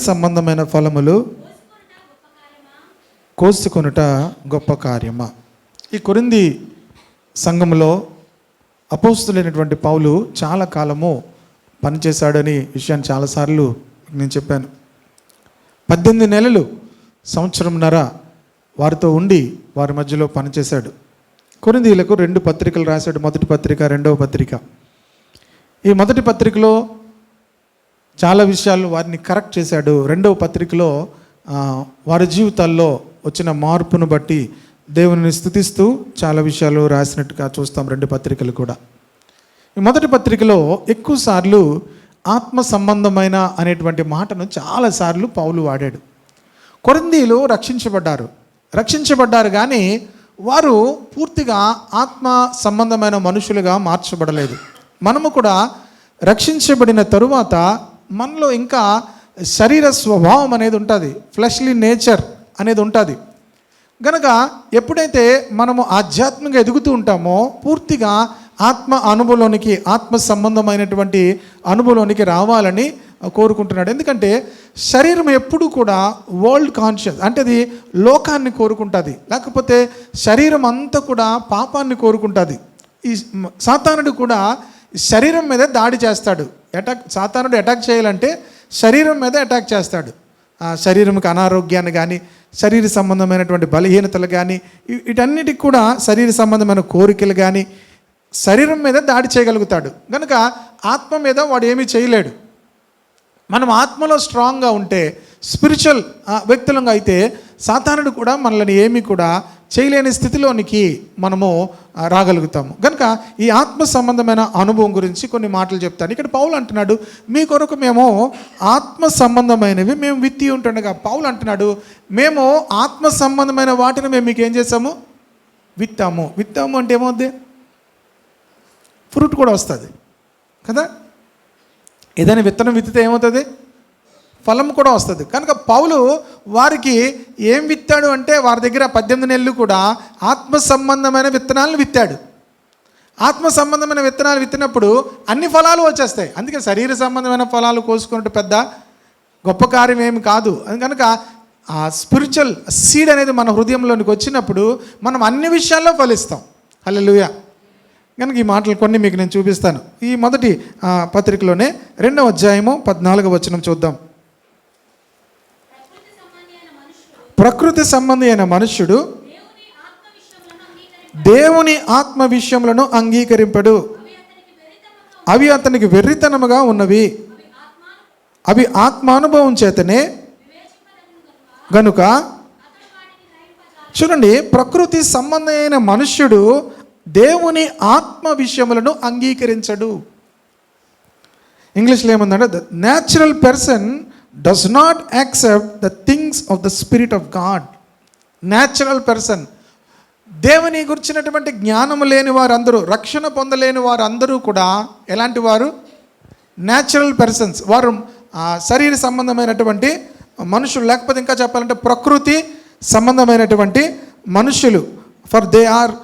సంబంధమైన ఫలములు కోసుకొనుట గొప్ప కార్యమా. ఈ కొరింథీ సంఘంలో అపోస్తులైనటువంటి పౌలు చాలా కాలము పనిచేశాడని విషయాన్ని చాలాసార్లు నేను చెప్పాను. 18 నెలలు, సంవత్సరంన్నర వారితో ఉండి వారి మధ్యలో పనిచేశాడు. కొరింథీయులకు 2 పత్రికలు రాశాడు. మొదటి పత్రిక, రెండవ పత్రిక. ఈ మొదటి పత్రికలో చాలా విషయాలు వారిని కరెక్ట్ చేశాడు. రెండవ పత్రికలో వారి జీవితాల్లో వచ్చిన మార్పును బట్టి దేవుని స్తుతిస్తూ చాలా విషయాలు రాసినట్టుగా చూస్తాం 2 పత్రికలు కూడా. ఈ మొదటి పత్రికలో ఎక్కువ సార్లు ఆత్మ సంబంధమైన అనేటువంటి మాటను చాలాసార్లు పౌలు వాడాడు. కొరింథీయులు రక్షించబడ్డారు కానీ వారు పూర్తిగా ఆత్మ సంబంధమైన మనుషులుగా మార్చబడలేదు. మనము కూడా రక్షించబడిన తరువాత మనలో ఇంకా శరీర స్వభావం అనేది ఉంటుంది, ఫ్లెష్లీ నేచర్ అనేది ఉంటుంది. కనుక ఎప్పుడైతే మనము ఆధ్యాత్మికంగా ఎదుగుతూ ఉంటామో పూర్తిగా ఆత్మ అనుభవంలోనికి, ఆత్మ సంబంధమైనటువంటి అనుభవంలోనికి రావాలని కోరుకుంటున్నాడు. ఎందుకంటే శరీరం ఎప్పుడు కూడా వరల్డ్ కాన్షియస్, అంటే అది లోకాన్ని కోరుకుంటుంది, లేకపోతే శరీరం అంతా కూడా పాపాన్ని కోరుకుంటుంది. ఈ సాతానుడు కూడా శరీరం మీద దాడి చేస్తాడు. సాతానుడు అటాక్ చేయాలంటే శరీరం మీద అటాక్ చేస్తాడు. శరీరంకి అనారోగ్యాన్ని కానీ, శరీర సంబంధమైనటువంటి బలహీనతలు కానీ, వీటన్నిటికి కూడా శరీర సంబంధమైన కోరికలు కానీ శరీరం మీద దాడి చేయగలుగుతాడు. కనుక ఆత్మ మీద వాడు ఏమీ చేయలేడు. మనం ఆత్మలో స్ట్రాంగ్గా ఉంటే, స్పిరిచువల్ వ్యక్తులంగా అయితే సాతానుడు కూడా మనల్ని ఏమీ కూడా చేయలేని స్థితిలోనికి మనము రాగలుగుతాము. కనుక ఈ ఆత్మ సంబంధమైన అనుభవం గురించి కొన్ని మాటలు చెప్తాను. ఇక్కడ పౌలు అంటున్నాడు, మీ కొరకు మేము ఆత్మ సంబంధమైనవి మేము విత్తి ఉంటుండగా. పౌలు అంటున్నాడు, మేము ఆత్మ సంబంధమైన వాటిని మేము మీకు ఏం చేసాము? విత్తాము అంటే ఏమవుద్ది? ఫ్రూట్ కూడా వస్తుంది కదా. ఏదైనా విత్తనం విత్తితే ఏమవుతుంది? ఫలం కూడా వస్తుంది. కనుక పౌలు వారికి ఏం విత్తాడు అంటే వారి దగ్గర 18 నెలలు కూడా ఆత్మ సంబంధమైన విత్తనాలను విత్తాడు. ఆత్మ సంబంధమైన విత్తనాలు విత్తినప్పుడు అన్ని ఫలాలు వచ్చేస్తాయి. అందుకే శరీర సంబంధమైన ఫలాలు కోసుకున్నట్టు పెద్ద గొప్ప కార్యం ఏమి కాదు. కనుక ఆ స్పిరిచువల్ సీడ్ అనేది మన హృదయంలోనికి వచ్చినప్పుడు మనం అన్ని విషయాల్లో ఫలిస్తాం. హల్లెలూయా. కనుక ఈ మాటలు కొన్ని మీకు నేను చూపిస్తాను. ఈ మొదటి పత్రికలోనే 2వ అధ్యాయము 14వ వచనం చూద్దాం. ప్రకృతి సంబంధి అయిన మనుష్యుడు దేవుని ఆత్మ విషయములను అంగీకరింపడు, అవి అతనికి వెర్రితనముగా ఉన్నవి, అవి ఆత్మానుభవం చేతనే గనుక. చూడండి, ప్రకృతి సంబంధమైన మనుష్యుడు దేవుని ఆత్మ విషయములను అంగీకరించడు. ఇంగ్లీష్లో ఏముందంటే, the natural person does not accept the things of the Spirit of God. Natural person, దేవుని గురించినటువంటి జ్ఞానము లేని వారందరూ, రక్షణ పొందలేని వారందరూ కూడా ఎలాంటి వారు? Natural persons. వారు శరీర సంబంధమైనటువంటి మనుషులు, లేకపోతే ఇంకా చెప్పాలంటే ప్రకృతి సంబంధమైనటువంటి మనుషులు. For they are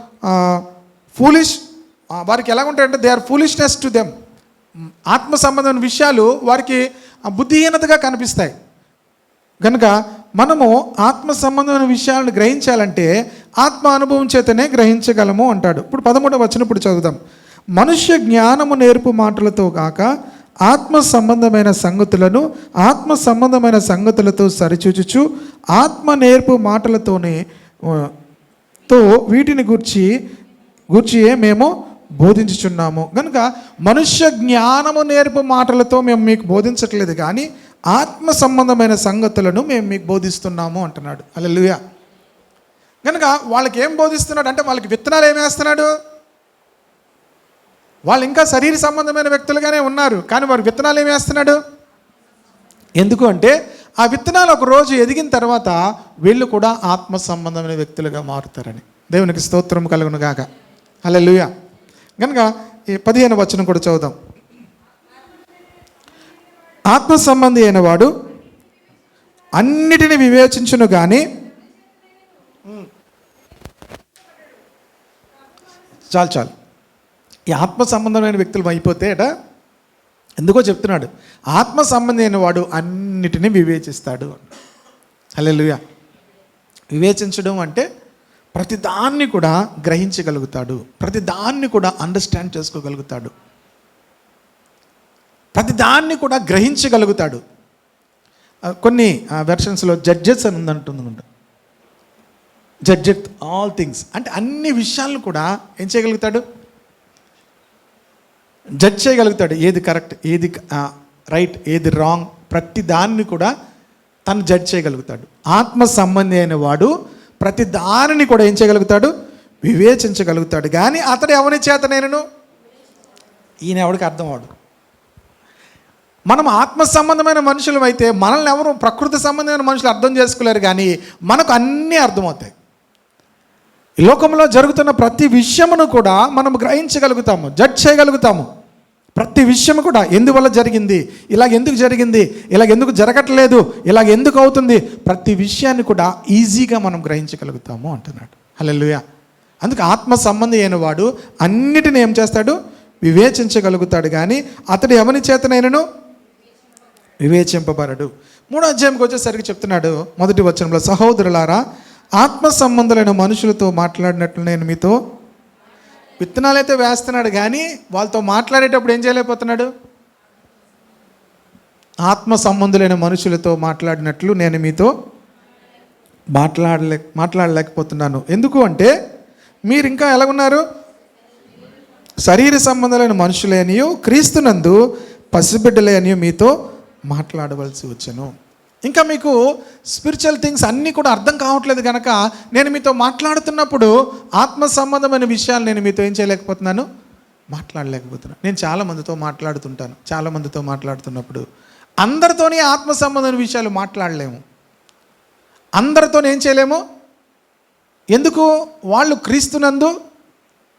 foolish. వారికి ఎలా ఉంటాయంటే they are foolishness to them. ఆత్మ సంబంధమైన విషయాలు వారికి బుద్ధిహీనతగా కనిపిస్తాయి. కనుక మనము ఆత్మ సంబంధమైన విషయాలను గ్రహించాలంటే ఆత్మ అనుభవం చేతనే గ్రహించగలము అంటాడు. ఇప్పుడు 13వ వచనం ఇప్పుడు చదువుదాం. మనుష్య జ్ఞానము నేర్పు మాటలతో కాక ఆత్మ సంబంధమైన సంగతులను ఆత్మ సంబంధమైన సంగతులతో సరిచూచుచు ఆత్మ నేర్పు మాటలతోనే వీటిని గూర్చియే మేము బోధించుచున్నాము. కనుక మనుష్య జ్ఞానము నేర్పు మాటలతో మేము మీకు బోధించట్లేదు, కానీ ఆత్మ సంబంధమైన సంగతులను మేము మీకు బోధిస్తున్నాము అంటున్నాడు. హల్లెలూయా. కనుక వాళ్ళకి ఏం బోధిస్తున్నాడు అంటే వాళ్ళకి విత్తనాలు ఏమేస్తున్నాడు? వాళ్ళు ఇంకా శరీర సంబంధమైన వ్యక్తులుగానే ఉన్నారు, కానీ వారికి విత్తనాలు ఏమేస్తున్నాడు? ఎందుకు అంటే ఆ విత్తనాలు ఒక రోజు ఎదిగిన తర్వాత వీళ్ళు కూడా ఆత్మ సంబంధమైన వ్యక్తులుగా మారుతారని. దేవునికి స్తోత్రం కలుగును గాక. హల్లెలూయా. కనుక ఈ 15వ వచనం కూడా చదువుదాం. ఆత్మ సంబంధి అయిన వాడు అన్నిటిని వివేచించును కానీ చాలు ఈ ఆత్మ సంబంధమైన వ్యక్తులు అయిపోతే ఎందుకో చెప్తున్నాడు, ఆత్మ సంబంధి అయిన వాడు అన్నిటినీ వివేచిస్తాడు. హల్లెలూయా. వివేచించడం అంటే ప్రతి దాన్ని కూడా గ్రహించగలుగుతాడు, ప్రతి దాన్ని కూడా అండర్స్టాండ్ చేసుకోగలుగుతాడు, ప్రతి దాన్ని కూడా గ్రహించగలుగుతాడు. కొన్ని వెర్షన్స్లో జడ్జెస్ అని ఉందంటుంది. జడ్జెట్ ఆల్ థింగ్స్ అంటే అన్ని విషయాలను కూడా ఏం చేయగలుగుతాడు, జడ్జ్ చేయగలుగుతాడు. ఏది కరెక్ట్, ఏది రైట్, ఏది రాంగ్, ప్రతి దాన్ని కూడా తను జడ్జ్ చేయగలుగుతాడు. ఆత్మ సంబంధి అయిన వాడు ప్రతి దానిని కూడా ఏం చేయగలుగుతాడు, వివేచించగలుగుతాడు. కానీ అతడు ఎవరి చేత నేను, ఈయన ఎవరికి అర్థం అవడు. మనం ఆత్మ సంబంధమైన మనుషులు అయితే మనల్ని ఎవరు ప్రకృతి సంబంధమైన మనుషులు అర్థం చేసుకోలేరు, కానీ మనకు అన్నీ అర్థమవుతాయి. ఈ లోకంలో జరుగుతున్న ప్రతి విషయమును కూడా మనం గ్రహించగలుగుతాము, జడ్జ్ చేయగలుగుతాము. ప్రతి విషయం కూడా ఎందువల్ల జరిగింది, ఇలాగ ఎందుకు జరిగింది, ఇలాగ ఎందుకు జరగట్లేదు, ఇలాగ ఎందుకు అవుతుంది, ప్రతి విషయాన్ని కూడా ఈజీగా మనం గ్రహించగలుగుతాము అంటున్నాడు. హల్లెలూయా. అందుకే ఆత్మ సంబంధి అయిన వాడు అన్నిటిని ఏం చేస్తాడు, వివేచించగలుగుతాడు. కానీ అతడు ఎవరి చేతనైనను వివేచింపబడడు. 3వ అధ్యాయంకి వచ్చేసరికి చెప్తున్నాడు, 1వ వచనంలో, సహోదరులారా, ఆత్మ సంబంధులైన మనుషులతో మాట్లాడినట్లు నేను మీతో. విత్తనాలు అయితే వేస్తున్నాడు, కానీ వాళ్ళతో మాట్లాడేటప్పుడు ఏం చేయలేకపోతున్నాడు. ఆత్మ సంబంధులైన మనుషులతో మాట్లాడినట్లు నేను మీతో మాట్లాడలేకపోతున్నాను. ఎందుకు అంటే మీరు ఇంకా ఎలాగున్నారు, శరీర సంబంధులైన మనుషులే అనియు క్రీస్తునందు పసిబిడ్డలే అనియు మీతో మాట్లాడవలసి వచ్చను. ఇంకా మీకు స్పిరిచువల్ థింగ్స్ అన్నీ కూడా అర్థం కావట్లేదు కనుక నేను మీతో మాట్లాడుతున్నప్పుడు ఆత్మ సంబంధమైన విషయాలు నేను మీతో ఏం చేయలేకపోతున్నాను, మాట్లాడలేకపోతున్నాను. నేను చాలామందితో మాట్లాడుతుంటాను. చాలామందితో మాట్లాడుతున్నప్పుడు అందరితోనే ఆత్మ సంబంధమైన విషయాలు మాట్లాడలేము, అందరితో ఏం చేయలేము. ఎందుకు, వాళ్ళు క్రీస్తునందు,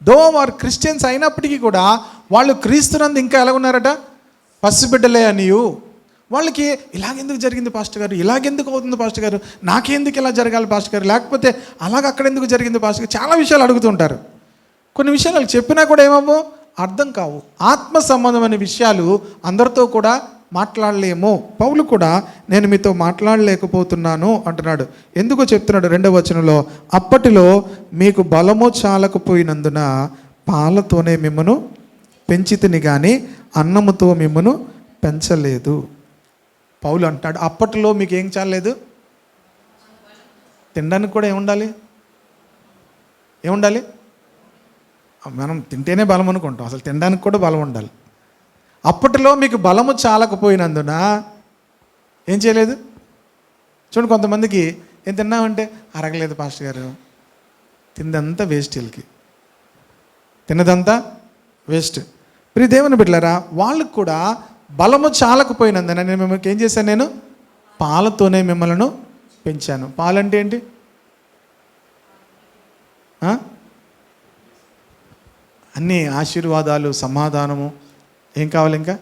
దో వారు క్రిస్టియన్స్ అయినప్పటికీ కూడా వాళ్ళు క్రీస్తునందు ఇంకా ఎలాగున్నారట, పసిబిడ్డలే అనియు. వాళ్ళకి ఇలాగెందుకు జరిగింది పాస్టర్ గారు, ఇలాగెందుకు అవుతుంది పాస్టర్ గారు, నాకెందుకు ఇలా జరగాలి పాస్టర్ గారు, లేకపోతే అలాగ అక్కడ ఎందుకు జరిగింది పాస్టర్ గారు, చాలా విషయాలు అడుగుతుంటారు. కొన్ని విషయాలు వాళ్ళకి చెప్పినా కూడా ఏమో అర్థం కావు. ఆత్మ సంబంధమైన విషయాలు అందరితో కూడా మాట్లాడలేము. పౌలు కూడా నేను మీతో మాట్లాడలేకపోతున్నాను అంటున్నాడు. ఎందుకో చెప్తున్నాడు 2వ వచనంలో, అప్పటిలో మీకు బలము చాలకపోయినందున పాలతోనే మిమ్మను పెంచితిని కానీ అన్నముతో మిమ్మను పెంచలేదు. పౌలు అంటాడు, అప్పట్లో మీకు ఏం చాలలేదు, తినడానికి కూడా ఏముండాలి, మనం తింటేనే బలం అనుకుంటాం, అసలు తినడానికి కూడా బలం ఉండాలి. అప్పటిలో మీకు బలము చాలకపోయినందున ఏం చేయలేదు. చూడండి, కొంతమందికి ఏం తిన్నామంటే అరగలేదు పాస్టర్ గారు, తిన్నదంతా వేస్ట్, వీళ్ళకి తిన్నదంతా వేస్ట్. ప్రియ దేవుని బిడ్డలారా, వాళ్ళకు కూడా బలము చాలకపోయినందున నేను మిమ్మల్ని ఏం చేశాను, నేను పాలతోనే మిమ్మల్ని పెంచాను. పాలంటే ఏంటి, అన్నీ ఆశీర్వాదాలు, సమాధానము, ఏం కావాలి, ఇంకా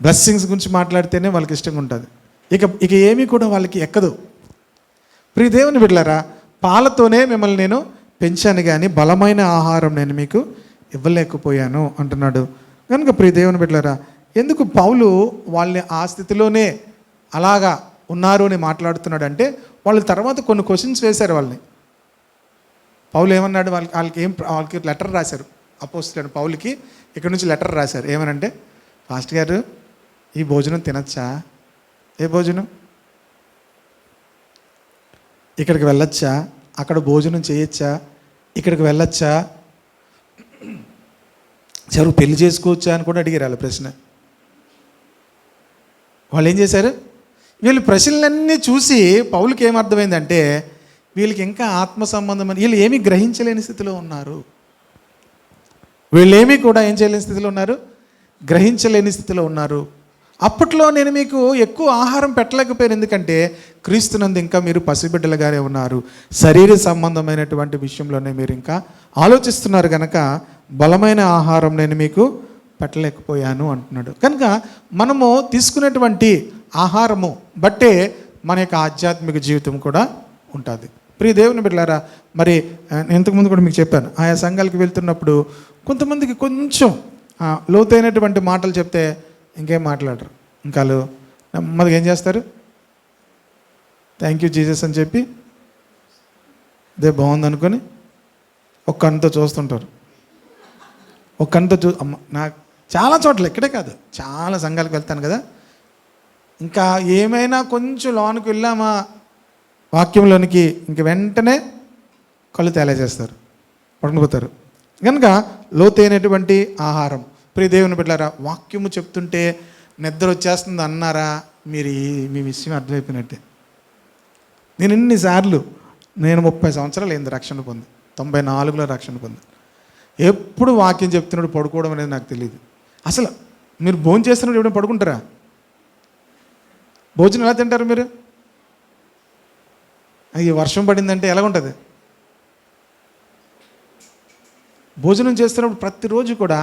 బ్లెస్సింగ్స్ గురించి మాట్లాడితేనే వాళ్ళకి ఇష్టంగా ఉంటుంది. ఇక ఏమీ కూడా వాళ్ళకి ఎక్కదు. ప్రియ దేవుని బిడ్డలారా, పాలతోనే మిమ్మల్ని నేను పెంచాను కానీ బలమైన ఆహారం నేను మీకు ఇవ్వలేకపోయాను అంటున్నాడు. కనుక ప్రియ దేవుని బిడ్డలారా, ఎందుకు పౌలు వాళ్ళని ఆ స్థితిలోనే అలాగా ఉన్నారు అని మాట్లాడుతున్నాడు అంటే, వాళ్ళ తర్వాత కొన్ని క్వశ్చన్స్ వేశారు వాళ్ళని. పౌలు ఏమన్నాడు, వాళ్ళకి లెటర్ రాశారు. అపోస్తలుడైన పౌలుకి ఇక్కడ నుంచి లెటర్ రాశారు. ఏమనంటే, పాస్టర్ గారు ఈ భోజనం తినచ్చా, ఏ భోజనం, ఇక్కడికి వెళ్ళొచ్చా, అక్కడ భోజనం చేయొచ్చా, ఇక్కడికి వెళ్ళొచ్చా, ఎవరు పెళ్లి చేసుకోవచ్చా అని కూడా అడిగారు వాళ్ళ ప్రశ్న. వాళ్ళు ఏం చేశారు, వీళ్ళు ప్రశ్నలన్నీ చూసి పౌలుకి ఏమర్థమైందంటే, వీళ్ళకి ఇంకా ఆత్మ సంబంధమైన, వీళ్ళు ఏమీ గ్రహించలేని స్థితిలో ఉన్నారు. వీళ్ళేమీ కూడా ఏం చేయలేని స్థితిలో ఉన్నారు, గ్రహించలేని స్థితిలో ఉన్నారు. అప్పట్లో నేను మీకు ఎక్కువ ఆహారం పెట్టలేకపోయాను, ఎందుకంటే క్రీస్తునందు ఇంకా మీరు పసిబిడ్డలుగానే ఉన్నారు, శరీర సంబంధమైనటువంటి విషయంలోనే మీరు ఇంకా ఆలోచిస్తున్నారు కనుక బలమైన ఆహారం నేను మీకు పెట్టలేకపోయాను అంటున్నాడు. కనుక మనము తీసుకునేటువంటి ఆహారము బట్టే మన యొక్క ఆధ్యాత్మిక జీవితం కూడా ఉంటుంది. ప్రియ దేవుని బిడ్డలారా, మరి ఇంతకుముందు కూడా మీకు చెప్పాను, ఆయా సంఘాలకు వెళ్తున్నప్పుడు కొంతమందికి కొంచెం లోతైనటువంటి మాటలు చెప్తే ఇంకేం మాట్లాడరు. ఇంకా నెమ్మదిగా ఏం చేస్తారు, థ్యాంక్ యూ జీసస్ అని చెప్పి అదే బాగుంది అనుకొని ఒక్క కన్నుతో చూస్తుంటారు. ఒక్క కన్నుతో అమ్మ నాకు చాలా చోట్ల, ఇక్కడే కాదు చాలా సంఘాలకు వెళ్తాను కదా, ఇంకా ఏమైనా కొంచెం లోనికి వెళ్ళామా వాక్యంలోనికి ఇంక వెంటనే కళ్ళు తేలేసేస్తారు, పడుకుపోతారు. కనుక లోతైనటువంటి ఆహారం. ప్రియ దేవుని బిడ్డలారా, వాక్యము చెప్తుంటే నిద్ర వచ్చేస్తుంది అన్నారా, మీరు మీ విషయం అర్థమైపోయినట్టే. నేను ఎన్నిసార్లు, నేను 30 సంవత్సరాలు అయింది రక్షణ పొంది, 94లో రక్షణ పొంది. ఎప్పుడు వాక్యం చెప్తున్నప్పుడు పడుకోవడం అనేది నాకు తెలియదు. అసలు మీరు భోజనం చేస్తున్నప్పుడు ఎప్పుడైనా పడుకుంటారా? భోజనం ఎలా తింటారు మీరు? అయ్యి వర్షం పడిందంటే ఎలాగుంటుంది? భోజనం చేస్తున్నప్పుడు ప్రతిరోజు కూడా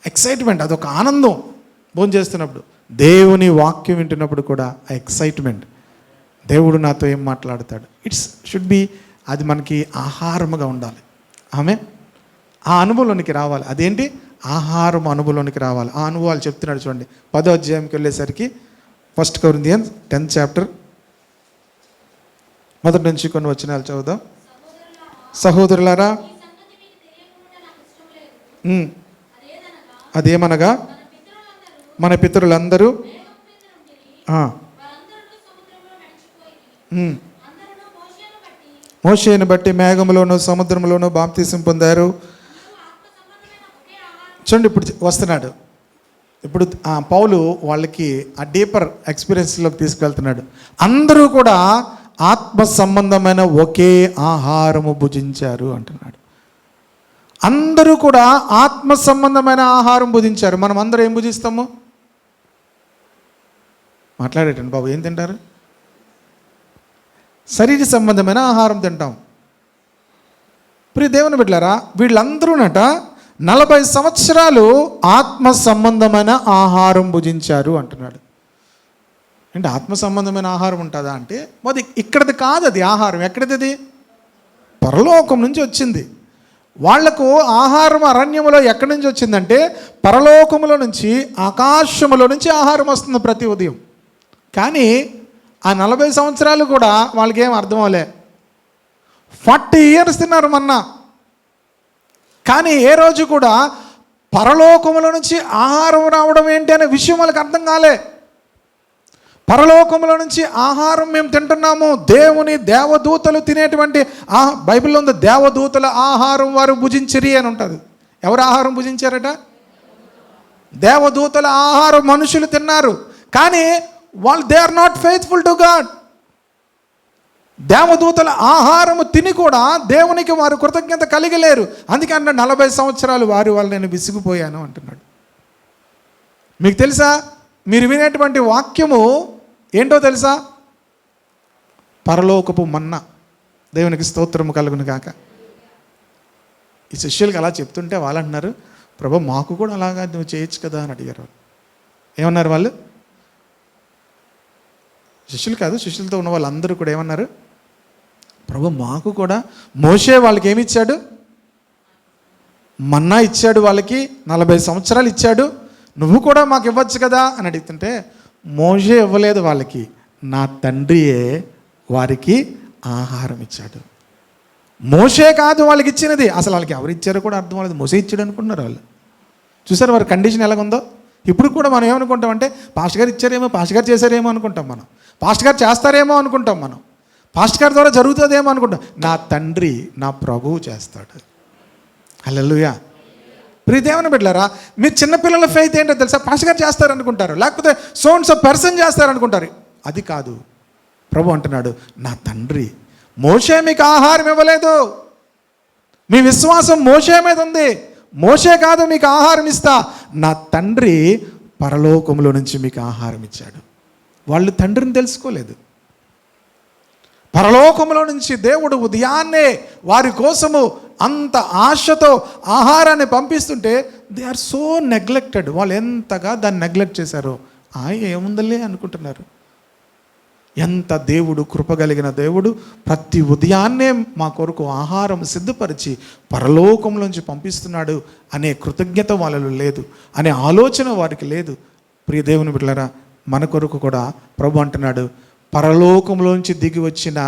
ఎక్సైట్మెంట్, అదొక ఆనందం. భోజనం చేస్తున్నప్పుడు దేవుని వాక్యం వింటున్నప్పుడు కూడా ఆ ఎక్సైట్మెంట్, దేవుడు నాతో ఏం మాట్లాడతాడు, షుడ్ బి, అది మనకి ఆహారముగా ఉండాలి. ఆమె ఆ అనుభవంలోనికి రావాలి. అదేంటి? ఆహారం అనుభవంలోనికి రావాలి. ఆ అనుభవాలు చెప్తున్నాడు చూడండి. 10వ అధ్యాయంకి వెళ్ళేసరికి 1 కొరింథియన్స్ 10th చాప్టర్ మొదటి నుంచి కొన్ని వచనాలు చదువుదాం. సహోదరులారా, అదేమనగా మన పితరులందరూ మోషేను బట్టి మేఘములోను సముద్రంలోనూ బాప్తీసం పొందారు. చూడండి, ఇప్పుడు వస్తున్నాడు. ఇప్పుడు పౌలు వాళ్ళకి ఆ డీపర్ ఎక్స్పీరియన్స్లోకి తీసుకెళ్తున్నాడు. అందరూ కూడా ఆత్మ సంబంధమైన ఒకే ఆహారము భుజించారు అంటున్నాడు. అందరూ కూడా ఆత్మ సంబంధమైన ఆహారం భుజించారు. మనం అందరూ ఏం భుజిస్తాము? మాట్లాడేటండి బాబు, ఏం తింటారు? శరీర సంబంధమైన ఆహారం తింటాం. ప్రియ దేవుని బిడ్డలారా, వీళ్ళందరూనట 40 సంవత్సరాలు ఆత్మ సంబంధమైన ఆహారం భుజించారు అంటున్నాడు. అంటే ఆత్మ సంబంధమైన ఆహారం ఉంటుందా అంటే, అది ఇక్కడది కాదు. అది ఆహారం ఎక్కడిది? పరలోకం నుంచి వచ్చింది. వాళ్లకు ఆహారం అరణ్యములో ఎక్కడి నుంచి వచ్చిందంటే, పరలోకములో నుంచి, ఆకాశములో నుంచి ఆహారం వస్తుంది ప్రతి ఉదయం. కానీ ఆ 40 సంవత్సరాలు కూడా వాళ్ళకి ఏం అర్థం అవ్వలే. 40 years తిన్నారు మన్నా. కానీ ఏ రోజు కూడా పరలోకముల నుంచి ఆహారం రావడం ఏంటి అనే విషయం వాళ్ళకి అర్థం కాలే. పరలోకముల నుంచి ఆహారం మేము తింటున్నాము, దేవుని దేవదూతలు తినేటువంటి బైబిల్లో ఉంది, దేవదూతల ఆహారం వారు భుజించిరి అని ఉంటుంది. ఎవరు ఆహారం భుజించారట? దేవదూతల ఆహారం మనుషులు తిన్నారు. కానీ వాళ్ళు they are not faithful to God. దేవదూతల ఆహారము తిని కూడా దేవునికి వారు కృతజ్ఞత కలిగలేరు. అందుకే అన్న 40 సంవత్సరాలు వారు నేను విసిగిపోయాను అంటున్నాడు. మీకు తెలుసా, మీరు వినేటువంటి వాక్యము ఏంటో తెలుసా? పరలోకపు మన్నా. దేవునికి స్తోత్రము కలుగును గాక. ఈ శిష్యులకి అలా చెప్తుంటే వాళ్ళు అంటున్నారు, ప్రభు మాకు కూడా అలాగా నువ్వు చేయొచ్చు కదా అని అడిగారు. ఏమన్నారు వాళ్ళు? శిష్యులు కాదు, శిష్యులతో ఉన్న వాళ్ళందరూ కూడా ఏమన్నారు? ప్రభు మాకు కూడా, మోషే వాళ్ళకి ఏమి ఇచ్చాడు? మన్నా ఇచ్చాడు, వాళ్ళకి 40 సంవత్సరాలు ఇచ్చాడు, నువ్వు కూడా మాకు ఇవ్వచ్చు కదా అని అడుగుతుంటే, మోషే ఇవ్వలేదు వాళ్ళకి, నా తండ్రియే వారికి ఆహారం ఇచ్చాడు. మోషే కాదు వాళ్ళకి ఇచ్చినది. అసలు వాళ్ళకి ఎవరు ఇచ్చారో కూడా అర్థం అవ్వలేదు. మోషే ఇచ్చాడు అనుకుంటున్నారు వాళ్ళు. చూసారు వారి కండిషన్ ఎలాగుందో. ఇప్పుడు కూడా మనం ఏమనుకుంటామంటే, పాస్టర్ గారు ఇచ్చారేమో, పాస్టర్ గారు చేశారేమో అనుకుంటాం మనం, పాస్టర్ గారు చేస్తారేమో అనుకుంటాం మనం, పాస్టర్ గారి ద్వారా జరుగుతుందేమో అనుకుంటాం. నా తండ్రి, నా ప్రభువు చేస్తాడు. హల్లెలూయా. ప్రియ దేవుని బిడ్డలారా, మీరు చిన్నపిల్లల ఫెయిత్ ఏంటో తెలుసా? పాస్టర్ గారు చేస్తారనుకుంటారు, లేకపోతే సోన్స్ పర్సన్ చేస్తారనుకుంటారు. అది కాదు. ప్రభు అంటున్నాడు, నా తండ్రి. మోషే మీకు ఆహారం ఇవ్వలేదు. మీ విశ్వాసం మోషే మీద ఉంది. మోషే కాదు మీకు ఆహారం ఇస్తా, నా తండ్రి పరలోకంలో నుంచి మీకు ఆహారం ఇచ్చాడు. వాళ్ళు తండ్రిని తెలుసుకోలేదు. పరలోకంలో నుంచి దేవుడు ఉదయాన్నే వారి కోసము అంత ఆశతో ఆహారాన్ని పంపిస్తుంటే దే ఆర్ సో నెగ్లెక్టెడ్. వాళ్ళు ఎంతగా దాన్ని నెగ్లెక్ట్ చేశారో, ఏముందలే అనుకుంటున్నారు. ఎంత దేవుడు కృపగలిగిన దేవుడు. ప్రతి ఉదయాన్నే మా కొరకు ఆహారం సిద్ధపరిచి పరలోకంలోంచి పంపిస్తున్నాడు అనే కృతజ్ఞత వాళ్ళలో లేదు, అనే ఆలోచన వారికి లేదు. ప్రియ దేవుని బిడ్డలారా, మన కొరకు కూడా ప్రభు అంటున్నాడు, పరలోకంలోంచి దిగి వచ్చిన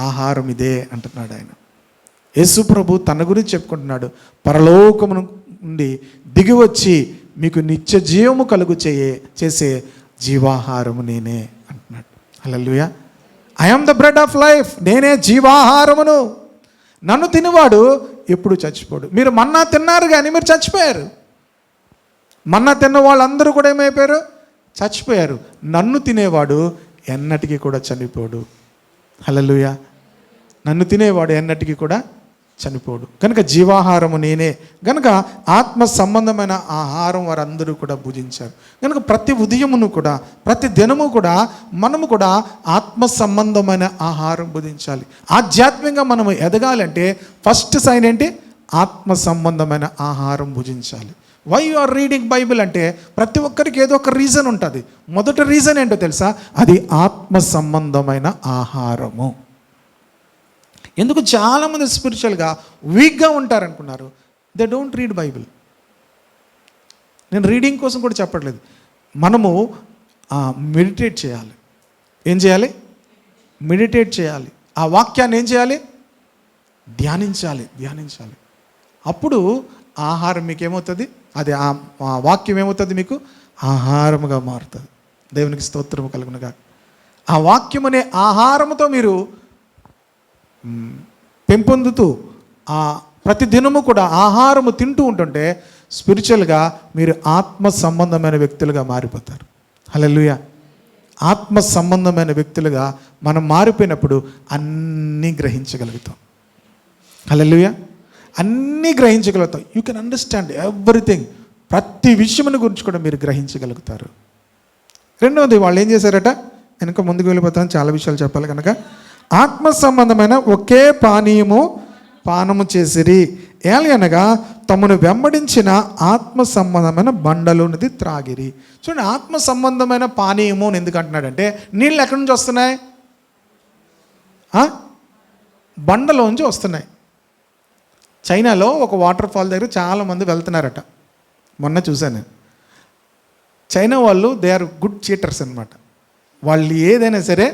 ఆహారం ఇదే అంటున్నాడు ఆయన. యేసు ప్రభు తన గురించి చెప్పుకుంటున్నాడు, పరలోకము నుండి దిగి వచ్చి మీకు నిత్య జీవము కలుగు చేసే జీవాహారము నేనే అంటున్నాడు. హల్లెలూయా. I am the bread of life, నేనే జీవాహారమును, నన్ను తినేవాడు ఎప్పుడు చచ్చిపోడు. మీరు మన్నా తిన్నారు కానీ మీరు చచ్చిపోయారు. మన్నా తిన్న వాళ్ళందరూ కూడా ఏమైపోయారు? చచ్చిపోయారు. నన్ను తినేవాడు ఎన్నటికీ కూడా చనిపోడు. హల్లెలూయా. నన్ను తినేవాడు ఎన్నటికీ కూడా చనిపోడు. కనుక జీవాహారము నేనే. కనుక ఆత్మ సంబంధమైన ఆహారం వారందరూ కూడా భుజించారు. కనుక ప్రతి ఉదయమును కూడా, ప్రతి దినము కూడా మనము కూడా ఆత్మ సంబంధమైన ఆహారం భుజించాలి. ఆధ్యాత్మికంగా మనము ఎదగాలంటే ఫస్ట్ సైన్ ఏంటి? ఆత్మ సంబంధమైన ఆహారం భుజించాలి. Why you are reading Bible అంటే ప్రతి ఒక్కరికి ఏదో ఒక రీజన్ ఉంటుంది. మొదటి రీజన్ ఏంటో తెలుసా? అది ఆత్మ సంబంధమైన ఆహారము. ఎందుకు చాలామంది స్పిరిచువల్గా వీక్గా ఉంటారనుకున్నారు? They don't read Bible. నేను రీడింగ్ కోసం కూడా చెప్పట్లేదు. మనము మెడిటేట్ చేయాలి. ఏం చేయాలి? మెడిటేట్ చేయాలి. ఆ వాక్యాన్ని ఏం చేయాలి? ధ్యానించాలి. అప్పుడు ఆహారం మీకు ఏమవుతుంది? అది ఆ వాక్యం ఏమవుతుంది? మీకు ఆహారముగా మారుతుంది. దేవునికి స్తోత్రము కలుగునుగా. ఆ వాక్యం అనే ఆహారముతో మీరు పెంపొందుతూ ప్రతి దినము కూడా ఆహారము తింటూ ఉంటుంటే స్పిరిచువల్గా మీరు ఆత్మ సంబంధమైన వ్యక్తులుగా మారిపోతారు. హల్లెలూయా. ఆత్మ సంబంధమైన వ్యక్తులుగా మనం మారిపోయినప్పుడు అన్నీ గ్రహించగలుగుతాం. హల్లెలూయా. అన్నీ గ్రహించగలుగుతాం. You can understand everything. ప్రతి విషయమును గురించి కూడా మీరు గ్రహించగలుగుతారు. రెండవది, వాళ్ళు ఏం చేశారట? వెనక ముందుకు వెళ్ళిపోతాను, చాలా విషయాలు చెప్పాలి కనుక. ఆత్మ సంబంధమైన ఒకే పానము చేసిరి, ఏలయనగా తమను వెంబడించిన ఆత్మ సంబంధమైన బండలోనిది త్రాగిరి. చూడండి, ఆత్మ సంబంధమైన పానీయము అని ఎందుకు అంటున్నాడంటే, నీళ్ళు ఎక్కడి నుంచి వస్తున్నాయి? బండలోంచి వస్తున్నాయి. చైనాలో ఒక వాటర్ ఫాల్ దగ్గర చాలామంది వెళ్తున్నారట. మొన్న చూశాను. చైనా వాళ్ళు దే ఆర్ గుడ్ చీటర్స్ అనమాట. వాళ్ళు ఏదైనా సరే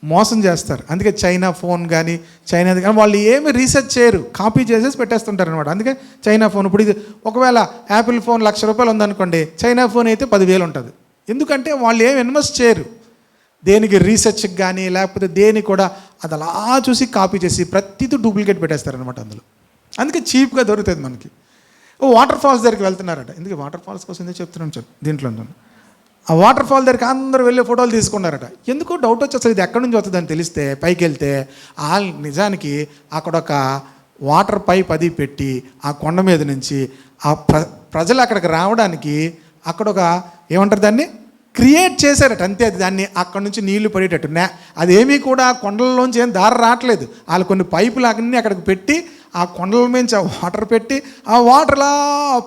మోసం చేస్తారు. అందుకే చైనా ఫోన్ కానీ చైనాది కానీ వాళ్ళు ఏమి రీసెర్చ్ చేయరు, కాపీ చేసేసి పెట్టేస్తుంటారు అనమాట. అందుకే చైనా ఫోన్, ఇప్పుడు ఇది ఒకవేళ యాపిల్ ఫోన్ ₹1,00,000 ఉందనుకోండి, చైనా ఫోన్ అయితే 10,000 ఉంటుంది. ఎందుకంటే వాళ్ళు ఏమి ఇన్వెస్ట్ చేయరు దేనికి, రీసెర్చ్కి కానీ లేకపోతే దేనికి కూడా. అది అలా చూసి కాపీ చేసి ప్రతిదీ డూప్లికేట్ పెట్టేస్తారనమాట అందులో. అందుకే చీప్గా దొరుకుతుంది మనకి. వాటర్ ఫాల్స్ దగ్గరికి వెళ్తున్నారట. ఎందుకు వాటర్ ఫాల్స్ కోసం ఎందుకు చెప్తున్నాను దీంట్లో. ఆ వాటర్ ఫాల్ దగ్గరికి అందరూ వెళ్ళి ఫోటోలు తీసుకున్నారట. ఎందుకు డౌట్ వచ్చి అసలు ఇది ఎక్కడి నుంచి వస్తుందని తెలిస్తే పైకి వెళ్తే నిజానికి అక్కడ ఒక వాటర్ పైప్ అది పెట్టి ఆ కొండ మీద నుంచి ఆ ప్రజలు అక్కడికి రావడానికి అక్కడ ఒక ఏమంటారు దాన్ని క్రియేట్ చేశారట. అంతే, అది దాన్ని అక్కడ నుంచి నీళ్లు పడేటట్టు. అదేమీ కూడా కొండలలోంచి ఏం దారి రావట్లేదు. వాళ్ళు కొన్ని పైపులు అన్నీ అక్కడికి పెట్టి ఆ కొండల నుంచి ఆ వాటర్ పెట్టి ఆ వాటర్లా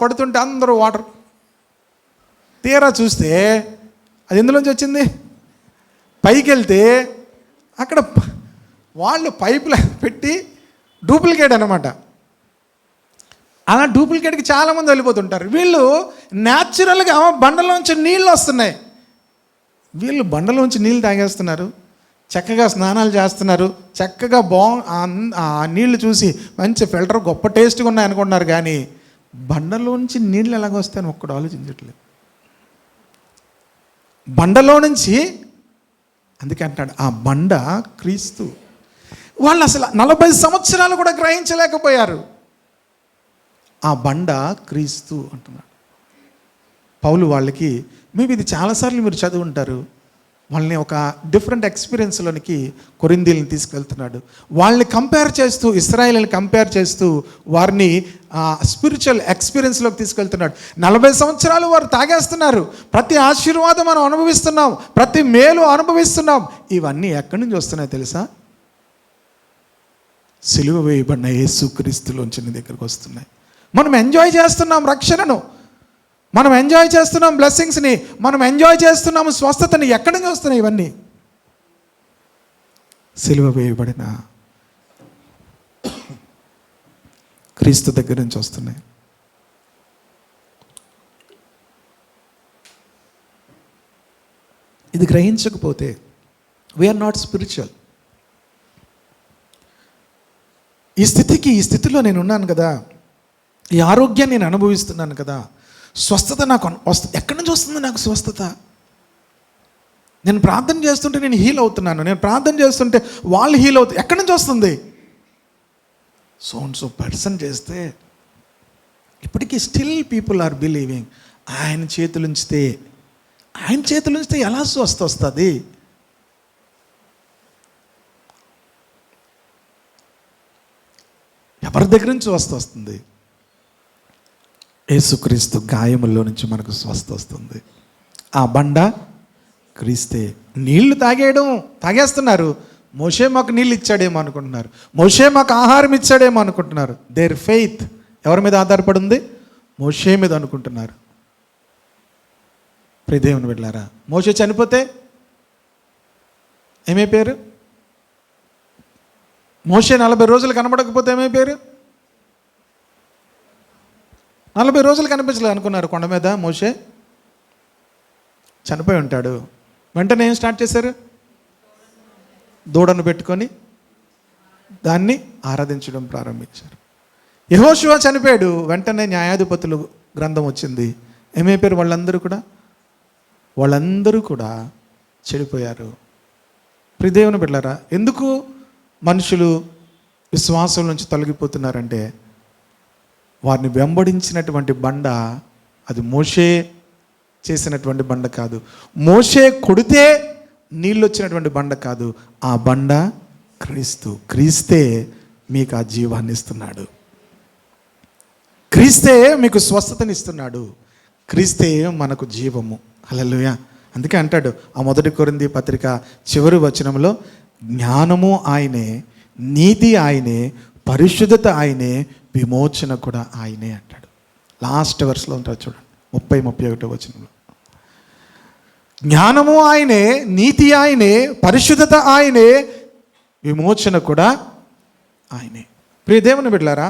పడుతుంటే అందరూ వాటర్ తీరా చూస్తే అది ఎందులోంచి వచ్చింది? పైకి వెళ్తే అక్కడ వాళ్ళు పైపులు పెట్టి డూప్లికేట్ అనమాట. అలా డూప్లికేట్కి చాలామంది వెళ్ళిపోతుంటారు. వీళ్ళు న్యాచురల్గా బండలోంచి నీళ్ళు వస్తున్నాయి. వీళ్ళు బండలోంచి నీళ్ళు తాగేస్తున్నారు, చక్కగా స్నానాలు చేస్తున్నారు, చక్కగా ఆ నీళ్లు చూసి మంచి ఫిల్టర్ గొప్ప టేస్ట్గా ఉన్నాయి అనుకుంటున్నారు. కానీ బండలోంచి నీళ్ళు ఎలాగొస్తాయని ఒక్కడు ఆలోచించట్లేదు. బండలో నుంచి, అందుకే అంటాడు ఆ బండ క్రీస్తు. వాళ్ళు అసలు 40 సంవత్సరాలు కూడా గ్రహించలేకపోయారు. ఆ బండ క్రీస్తు అంటున్నాడు పౌలు. వాళ్ళకి మేబీ ఇది చాలాసార్లు మీరు చదివి ఉంటారు. వాళ్ళని ఒక డిఫరెంట్ ఎక్స్పీరియన్స్లోనికి కొరింథీయులను తీసుకెళ్తున్నాడు. వాళ్ళని కంపేర్ చేస్తూ, ఇశ్రాయేలుని కంపేర్ చేస్తూ వారిని స్పిరిచువల్ ఎక్స్పీరియన్స్లోకి తీసుకెళ్తున్నాడు. 40 సంవత్సరాలు వారు తాగేస్తున్నారు. ప్రతి ఆశీర్వాదం మనం అనుభవిస్తున్నాం, ప్రతి మేలు అనుభవిస్తున్నాం. ఇవన్నీ ఎక్కడి నుంచి వస్తున్నాయో తెలుసా? సిలువ వేయబడిన యేసుక్రీస్తులోంచి నీ దగ్గరకు వస్తున్నాయి. మనం ఎంజాయ్ చేస్తున్నాం రక్షణను, మనం ఎంజాయ్ చేస్తున్నాం బ్లెస్సింగ్స్ని, మనం ఎంజాయ్ చేస్తున్నాము స్వస్థతని. ఎక్కడి నుంచి వస్తున్నాయి ఇవన్నీ? సిలువ వేయబడిన క్రీస్తు దగ్గర నుంచి వస్తున్నాయి. ఇది గ్రహించకపోతే వీఆర్ నాట్ స్పిరిచువల్. ఈ స్థితిలో నేను ఉన్నాను కదా, ఈ ఆరోగ్యాన్ని నేను అనుభవిస్తున్నాను కదా, స్వస్థత నాకు ఎక్కడి నుంచి వస్తుంది? నాకు స్వస్థత. నేను ప్రార్థన చేస్తుంటే నేను హీల్ అవుతున్నాను, నేను ప్రార్థన చేస్తుంటే వాళ్ళు హీల్ అవుతారు. ఎక్కడి నుంచి వస్తుంది? సో పర్సన్ చేస్తే ఇప్పటికీ స్టిల్ పీపుల్ ఆర్ బిలీవింగ్ ఆయన చేతులుంచితే ఎలా స్వస్థ వస్తుంది? ఎవరి దగ్గర నుంచి స్వస్థ వస్తుంది? యేసుక్రీస్తు గాయముల్లో నుంచి మనకు స్వస్థ వస్తుంది. ఆ బండ క్రీస్తే. నీళ్లు తాగేస్తున్నారు. మోషే మాకు నీళ్ళు ఇచ్చాడేమో అనుకుంటున్నారు, మోషే మాకు ఆహారం ఇచ్చాడేమో అనుకుంటున్నారు. దేర్ ఫెయిత్ ఎవరి మీద ఆధారపడి ఉంది? మోషే మీద అనుకుంటున్నారు. ప్రియదేవుని బిడ్డలారా, మోషే చనిపోతే ఏమైపోయారు? మోషే 40 రోజులు కనబడకపోతే ఏమైపోయారు? 40 రోజులు కనిపించలేదు అనుకున్నారు కొండ మీద. మోషే చనిపోయి ఉంటాడు. వెంటనే ఏం స్టార్ట్ చేశారు? దూడను పెట్టుకొని దాన్ని ఆరాధించడం ప్రారంభించారు. యెహోషువ చనిపోయాడు. వెంటనే న్యాయాధిపతులు గ్రంథం వచ్చింది. ఏమైపోయారు? వాళ్ళందరూ కూడా చెడిపోయారు. ప్రియదేవుని బిడ్డలారా, ఎందుకు మనుషులు విశ్వాసం నుంచి తొలగిపోతున్నారంటే వారిని వెంబడించినటువంటి బండ అది మోషే చేసినటువంటి బండ కాదు, మోషే కొడితే నీళ్ళు వచ్చినటువంటి బండ కాదు. ఆ బండ క్రీస్తే మీకు ఆ జీవాన్ని ఇస్తున్నాడు. క్రీస్తే మీకు స్వస్థతనిస్తున్నాడు. క్రీస్తే మనకు జీవము. హల్లెలూయా. అందుకే అంటాడు ఆ 1 కొరింథీ పత్రిక చివరి వచనంలో, జ్ఞానము ఆయనే, నీతి ఆయనే, పరిశుద్ధత ఆయనే, విమోచన కూడా ఆయనే అంటాడు. లాస్ట్ వర్స్లో ఉంటాడు చూడండి, 30-31 వచనంలో. జ్ఞానము ఆయనే, నీతి ఆయనే, పరిశుద్ధత ఆయనే, విమోచన కూడా ఆయనే. ప్రియ దేవుని బిడ్డలారా,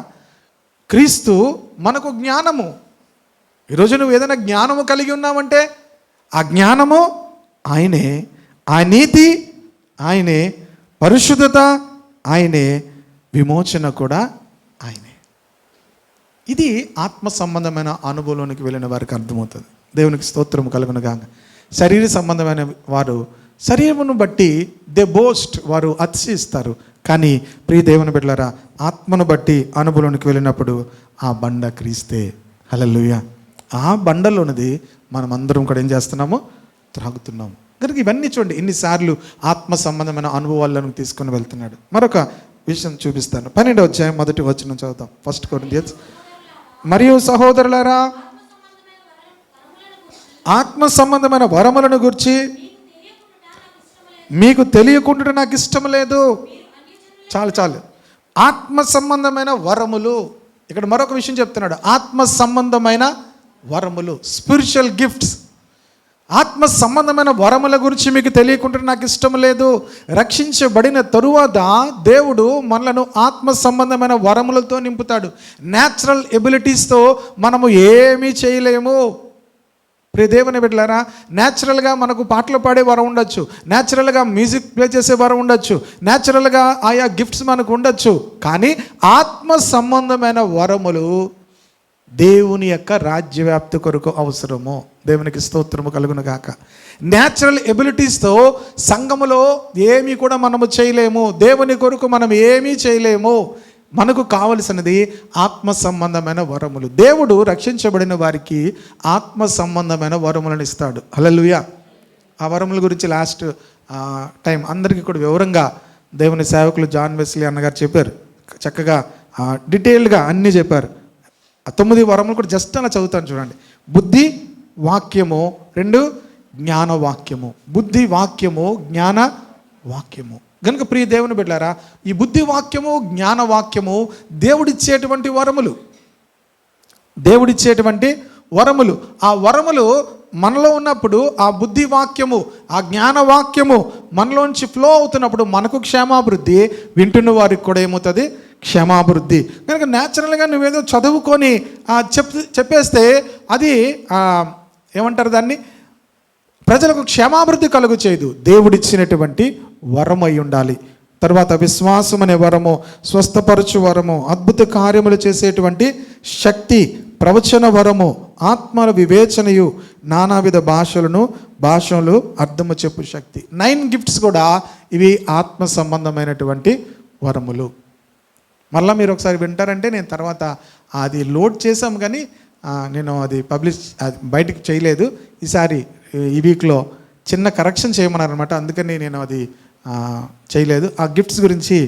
క్రీస్తు మనకు జ్ఞానము. ఈరోజు నువ్వు ఏదైనా జ్ఞానము కలిగి ఉన్నావంటే ఆ జ్ఞానము ఆయనే, ఆ నీతి ఆయనే, పరిశుద్ధత ఆయనే, విమోచన కూడా ఆయనే. ఇది ఆత్మ సంబంధమైన అనుభవంలోనికి వెళ్ళిన వారికి అర్థమవుతుంది. దేవునికి స్తోత్రం కలుగును గాక. శరీర సంబంధమైన వారు శరీరమును బట్టి బోస్ట్, వారు అతిశయిస్తారు. కానీ ప్రియ దేవుని బిడ్డలారా, ఆత్మను బట్టి అనుభవంలోనికి వెళ్ళినప్పుడు ఆ బండ క్రీస్తే. హల్లెలూయా. ఆ బండలోనిది మనం అందరం కూడా ఏం చేస్తున్నాము? త్రాగుతున్నాము. కనుక ఇవన్నీ చూడండి, ఇన్నిసార్లు ఆత్మ సంబంధమైన అనుభవాలను తీసుకొని వెళ్తున్నాడు. మరొక విషయం చూపిస్తాను. 12వ అధ్యాయం 1వ వచనం చదువుతాం. 1 కొరింథీయన్స్. మరియు సహోదరులారా, ఆత్మ సంబంధమైన వరములను గురించి మీకు తెలియకుండా నాకు ఇష్టం లేదు. చాలు. ఆత్మ సంబంధమైన వరములు. ఇక్కడ మరొక విషయం చెప్తున్నాడు. ఆత్మ సంబంధమైన వరములు, స్పిరిచువల్ గిఫ్ట్స్. ఆత్మ సంబంధమైన వరముల గురించి మీకు తెలియకుండా నాకు ఇష్టం లేదు. రక్షించబడిన తరువాత దేవుడు మనలను ఆత్మ సంబంధమైన వరములతో నింపుతాడు. న్యాచురల్ ఎబిలిటీస్తో మనము ఏమీ చేయలేము. ప్రియ దేవుని బిడ్డలారా, న్యాచురల్గా మనకు పాటలు పాడే వరం ఉండొచ్చు, న్యాచురల్గా మ్యూజిక్ ప్లే చేసే వరం ఉండొచ్చు, న్యాచురల్గా ఆయా గిఫ్ట్స్ మనకు ఉండొచ్చు. కానీ ఆత్మ సంబంధమైన వరములు దేవుని యొక్క రాజ్యవ్యాప్తి కొరకు అవసరము. దేవునికి స్తోత్రము కలుగును గాక. న్యాచురల్ ఎబిలిటీస్తో సంఘములో ఏమీ కూడా మనము చేయలేము. దేవుని కొరకు మనం ఏమీ చేయలేము. మనకు కావలసినది ఆత్మ సంబంధమైన వరములు. దేవుడు రక్షించబడిన వారికి ఆత్మ సంబంధమైన వరములను ఇస్తాడు. హల్లెలూయా. ఆ వరముల గురించి లాస్ట్ టైం అందరికీ కూడా వివరంగా దేవుని సేవకులు జాన్ వెస్లీ అన్నగారు చెప్పారు. చక్కగా డీటెయిల్డ్గా అన్నీ చెప్పారు. ఆ 9 వరములు కూడా జస్ట్ అలా చదువుతాను చూడండి. బుద్ధి వాక్యము, 2 జ్ఞాన వాక్యము. బుద్ధి వాక్యము, జ్ఞాన వాక్యము. కనుక ప్రియ దేవుని బిడ్డలారా, ఈ బుద్ధి వాక్యము, జ్ఞాన వాక్యము దేవుడిచ్చేటువంటి వరములు. దేవుడిచ్చేటువంటి వరములు. ఆ వరములు మనలో ఉన్నప్పుడు ఆ బుద్ధి వాక్యము, ఆ జ్ఞాన వాక్యము మనలోంచి ఫ్లో అవుతున్నప్పుడు మనకు క్షేమాభివృద్ధి, వింటున్న వారికి కూడా ఏమవుతుంది? క్షేమాభివృద్ధి. కనుక న్యాచురల్గా నువ్వేదో చదువుకొని చెప్పేస్తే అది ఏమంటారు దాన్ని, ప్రజలకు క్షేమాభివృద్ధి కలుగు చేయదు. దేవుడిచ్చినటువంటి వరం అయి ఉండాలి. తర్వాత విశ్వాసం అనే వరము, స్వస్థపరచు వరము, అద్భుత కార్యములు చేసేటువంటి శక్తి, ప్రవచన వరము, ఆత్మల వివేచనయు, నానావిధ భాషలు అర్థము చెప్పు శక్తి. 9 గిఫ్ట్స్ కూడా ఇవి ఆత్మ సంబంధమైనటువంటి వరములు. మళ్ళీ మీరు ఒకసారి వింటారంటే, నేను తర్వాత అది లోడ్ చేసాం కానీ నేను అది బయటికి చేయలేదు. ఈసారి ఈ వీక్లో చిన్న కరెక్షన్ చేయమన్నారనమాట, అందుకని నేను అది చేయలేదు. ఆ గిఫ్ట్స్ గురించి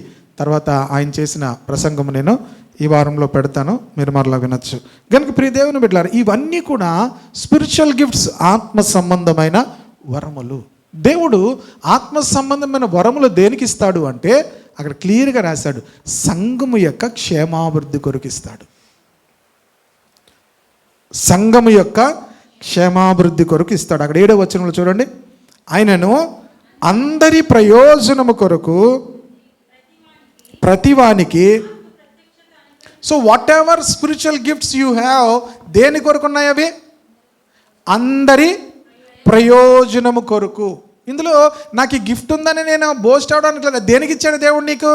తర్వాత ఆయన చేసిన ప్రసంగం నేను ఈ వారంలో పెడతాను, మీరు మరలా వినొచ్చు. కనుక ప్రియ దేవుని బిడ్డలారా, ఇవన్నీ కూడా స్పిరిచువల్ గిఫ్ట్స్, ఆత్మ సంబంధమైన వరములు. దేవుడు ఆత్మ సంబంధమైన వరములు దేనికి ఇస్తాడు అంటే, అక్కడ క్లియర్గా రాశాడు, సంఘము యొక్క క్షేమాభివృద్ధి కొరకు ఇస్తాడు. సంఘము యొక్క క్షేమాభివృద్ధి కొరకు ఇస్తాడు. అక్కడ 7వ వచనంలో చూడండి, ఆయనను అందరి ప్రయోజనము కొరకు ప్రతివానికి. So whatever spiritual gifts you have, దేని కొరకు ఉన్నాయి అవి? అందరి ప్రయోజనము కొరకు. ఇందులో నాకు ఈ గిఫ్ట్ ఉందని నేను బోస్ట్ అవడానికి లేదు. దేనికి ఇచ్చాడు దేవుడు నీకు?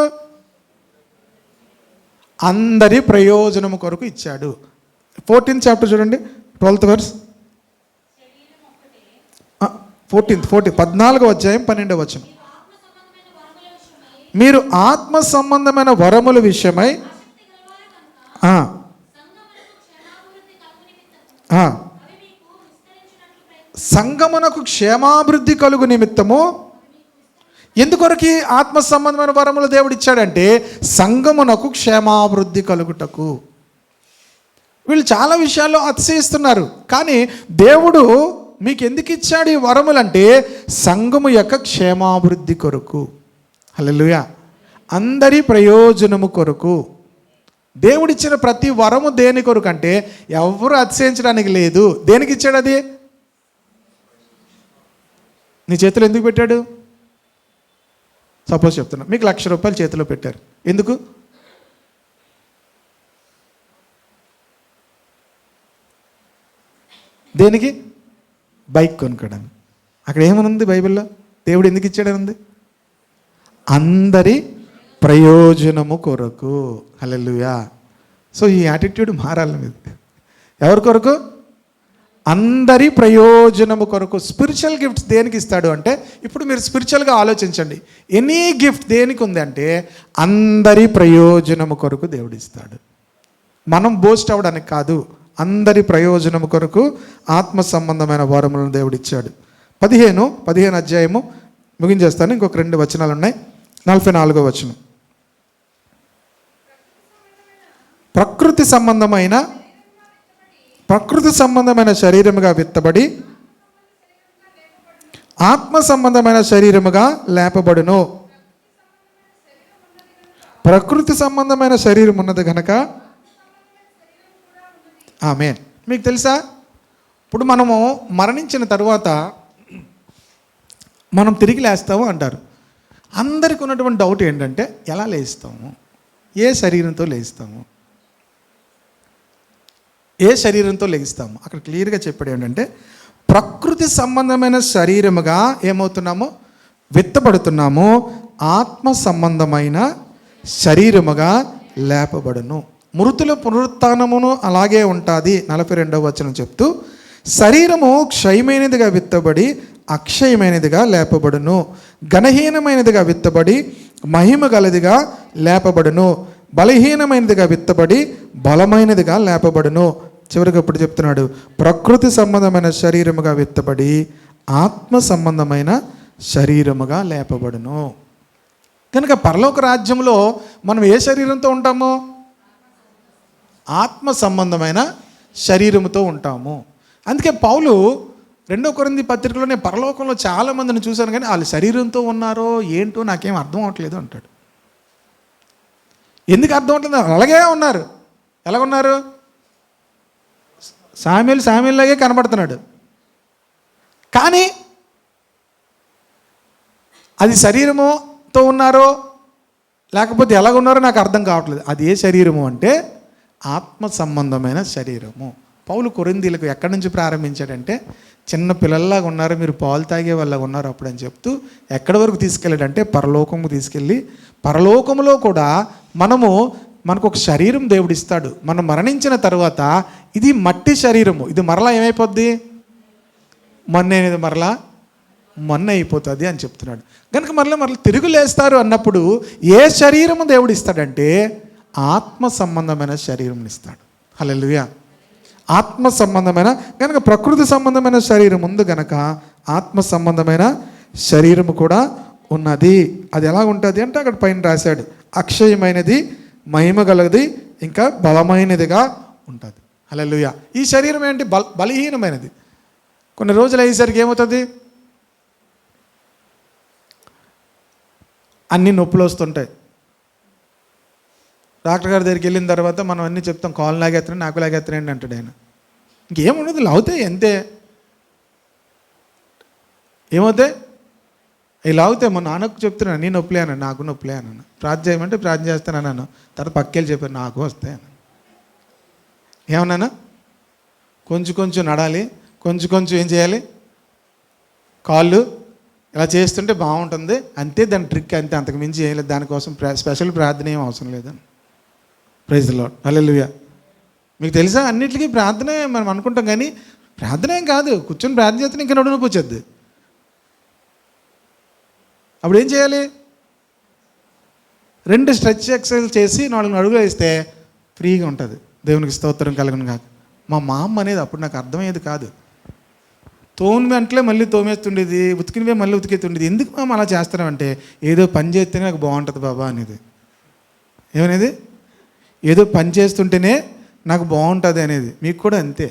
అందరి ప్రయోజనము కొరకు ఇచ్చాడు. 14th చాప్టర్ చూడండి, 12th verse. 14వ అధ్యాయం 12వ వచనం. మీరు ఆత్మ సంబంధమైన వరముల విషయమై సంగమునకు క్షేమాభివృద్ధి కలుగు నిమిత్తము. ఎందుకొరకు ఆత్మ సంబంధమైన వరములు దేవుడు ఇచ్చాడంటే, సంగమునకు క్షేమాభివృద్ధి కలుగుటకు. వీళ్ళు చాలా విషయాల్లో అతిశయిస్తున్నారు, కానీ దేవుడు మీకు ఎందుకు ఇచ్చాడు ఈ వరములంటే, సంఘము యొక్క క్షేమాభివృద్ధి కొరకు. హల్లెలూయా. అందరి ప్రయోజనము కొరకు దేవుడిచ్చిన ప్రతి వరము దేని కొరకు అంటే, ఎవరు అతిశయించడానికి లేదు. దేనికి ఇచ్చాడు అది? నీ చేతిలో ఎందుకు పెట్టాడు? సపోజ్ చెప్తున్నా, మీకు ₹1,00,000 చేతిలో పెట్టారు. ఎందుకు? దేనికి? బైక్ కొనుక్కోవడానికి. అక్కడ ఏమనుంది బైబిల్లో? దేవుడు ఎందుకు ఇచ్చాడని ఉంది? అందరి ప్రయోజనము కొరకు. హల్లెలూయా. సో ఈ యాటిట్యూడ్ మారాలి మీద. ఎవరి కొరకు? అందరి ప్రయోజనము కొరకు. స్పిరిచువల్ గిఫ్ట్స్ దేనికి ఇస్తాడు అంటే, ఇప్పుడు మీరు స్పిరిచువల్గా ఆలోచించండి, ఎనీ గిఫ్ట్ దేనికి ఉంది అంటే, అందరి ప్రయోజనము కొరకు దేవుడు ఇస్తాడు. మనం బోస్ట్ అవ్వడానికి కాదు, అందరి ప్రయోజనము కొరకు ఆత్మ సంబంధమైన వరములను దేవుడు ఇచ్చాడు. 15వ అధ్యాయము ముగించేస్తాను, ఇంకొక 2 వచనాలు ఉన్నాయి. 44వ వచనం. ప్రకృతి సంబంధమైన శరీరముగా విత్తబడి ఆత్మ సంబంధమైన శరీరముగా లేపబడును. ప్రకృతి సంబంధమైన శరీరం ఉన్నది కనుక. ఆమేన్. మీకు తెలుసా, ఇప్పుడు మనము మరణించిన తర్వాత మనం తిరిగి లేస్తాము అంటారు. అందరికీ ఉన్నటువంటి డౌట్ ఏంటంటే, ఎలా లేస్తాము? ఏ శరీరంతో లేస్తాము? ఏ శరీరంతో లెగిస్తాము? అక్కడ క్లియర్గా చెప్పాడు ఏంటంటే, ప్రకృతి సంబంధమైన శరీరముగా ఏమవుతున్నాము? విత్తబడుతున్నాము. ఆత్మ సంబంధమైన శరీరముగా లేపబడును. మృతుల పునరుత్థానమును అలాగే ఉంటుంది. 42వ వచనం చెప్తూ, శరీరము క్షయమైనదిగా విత్తబడి అక్షయమైనదిగా లేపబడును. ఘనహీనమైనదిగా విత్తబడి మహిమ గలదిగా లేపబడును. బలహీనమైనదిగా విత్తబడి బలమైనదిగా లేపబడును. చివరికి ఇప్పుడు చెప్తున్నాడు, ప్రకృతి సంబంధమైన శరీరముగా విత్తబడి ఆత్మ సంబంధమైన శరీరముగా లేపబడును. కనుక పరలోక రాజ్యంలో మనం ఏ శరీరంతో ఉంటాము? ఆత్మ సంబంధమైన శరీరముతో ఉంటాము. అందుకే పౌలు 2 కొరింథీ పత్రికలో, నేను పరలోకంలో చాలామందిని చూశాను కానీ వాళ్ళు శరీరంతో ఉన్నారో ఏంటో నాకేం అర్థం అవ్వట్లేదు అంటాడు. ఎందుకు అర్థం అవట్లేదు? అలాగే ఉన్నారు. ఎలాగున్నారు? సామ్యూల్లాగే కనబడుతున్నాడు. కానీ అది శరీరముతో ఉన్నారో లేకపోతే ఎలాగున్నారో నాకు అర్థం కావట్లేదు. అది ఏ శరీరము అంటే ఆత్మ సంబంధమైన శరీరము. పౌలు కొరింథీయులకు ఎక్కడి నుంచి ప్రారంభించాడంటే, చిన్న పిల్లల్లాగా ఉన్నారు మీరు, పాలు తాగే వాళ్ళగా ఉన్నారు అప్పుడు అని చెప్తూ ఎక్కడి వరకు తీసుకెళ్ళాడంటే పరలోకము తీసుకెళ్ళి, పరలోకములో కూడా మనకు ఒక శరీరం దేవుడు ఇస్తాడు. మనం మరణించిన తర్వాత ఇది మట్టి శరీరము, ఇది మరలా ఏమైపోద్ది, మన్ను అనేది మరలా మన్ను అయిపోతుంది అని చెప్తున్నాడు. కనుక మరలా తిరుగు లేస్తారు అన్నప్పుడు ఏ శరీరము దేవుడు ఇస్తాడంటే ఆత్మ సంబంధమైన శరీరం ఇస్తాడు. హల్లెలూయా. ఆత్మ సంబంధమైన, కనుక ప్రకృతి సంబంధమైన శరీరం ఉంది కనుక ఆత్మ సంబంధమైన శరీరము కూడా ఉన్నది. అది ఎలా ఉంటుంది అంటే అక్కడ పైన రాశాడు, అక్షయమైనది, మహిమ గలది, ఇంకా బలమైనదిగా ఉంటుంది. హల్లెలూయా. ఈ శరీరం ఏంటి, బలహీనమైనది. కొన్ని రోజులు అయ్యేసరికి ఏమవుతుంది, అన్ని నొప్పులు వస్తుంటాయి. డాక్టర్ గారి దగ్గరికి వెళ్ళిన తర్వాత మనం అన్నీ చెప్తాం, కాలు లాగేస్తున్నాయి, నాకు లాగేస్తున్నాయండి అంటాడు ఆయన. ఇంకేముండదు, లాగుతాయి అంతే. ఏమవుతాయి, అవి లాగుతాయి. మా నాన్నకు చెప్తున్నాను, నేను నొప్పులే అన్నాను, నాకు నొప్పులే అన్నాను. ప్రార్థన చేయమంటే ప్రార్థన చేస్తాను అన్నాను. తర్వాత పక్కేళ్ళు చెప్పాను, నాకు వస్తాయి అన్నాను. ఏమన్నాను, కొంచెం నడాలి, కొంచెం ఏం చేయాలి, కాళ్ళు ఇలా చేస్తుంటే బాగుంటుంది అంతే, దాని ట్రిక్ అంతే, అంతకు మించి ఏం లేదు. దానికోసం స్పెషల్ ప్రార్థన ఏం అవసరం లేదని. Praise the Lord. హల్లెలూయా. మీకు తెలుసా, అన్నిటికీ ప్రార్థనే మనం అనుకుంటాం, కానీ ప్రార్థన ఏం కాదు. కూర్చొని ప్రార్థన చేస్తే ఇంకా నడుము నొప్పి వచ్చేది. అప్పుడు ఏం చేయాలి, 2 స్ట్రెచ్ ఎక్సర్సైజ్ చేసి 4 అడుగులు వేస్తే ఫ్రీగా ఉంటుంది. దేవునికి స్తోత్రం కలుగును కాదు. మా అమ్మ అనేది అప్పుడు నాకు అర్థమయ్యేది కాదు. వెంటనే మళ్ళీ తోమేస్తుండేది, ఉతికినవే మళ్ళీ ఉతికేస్తుండేది. ఎందుకు మేము అలా చేస్తున్నామంటే, ఏదో పని చేస్తేనే నాకు బాగుంటుంది బాబా అనేది. ఏమనేది, ఏదో పని చేస్తుంటేనే నాకు బాగుంటుంది అనేది. మీకు కూడా అంతే,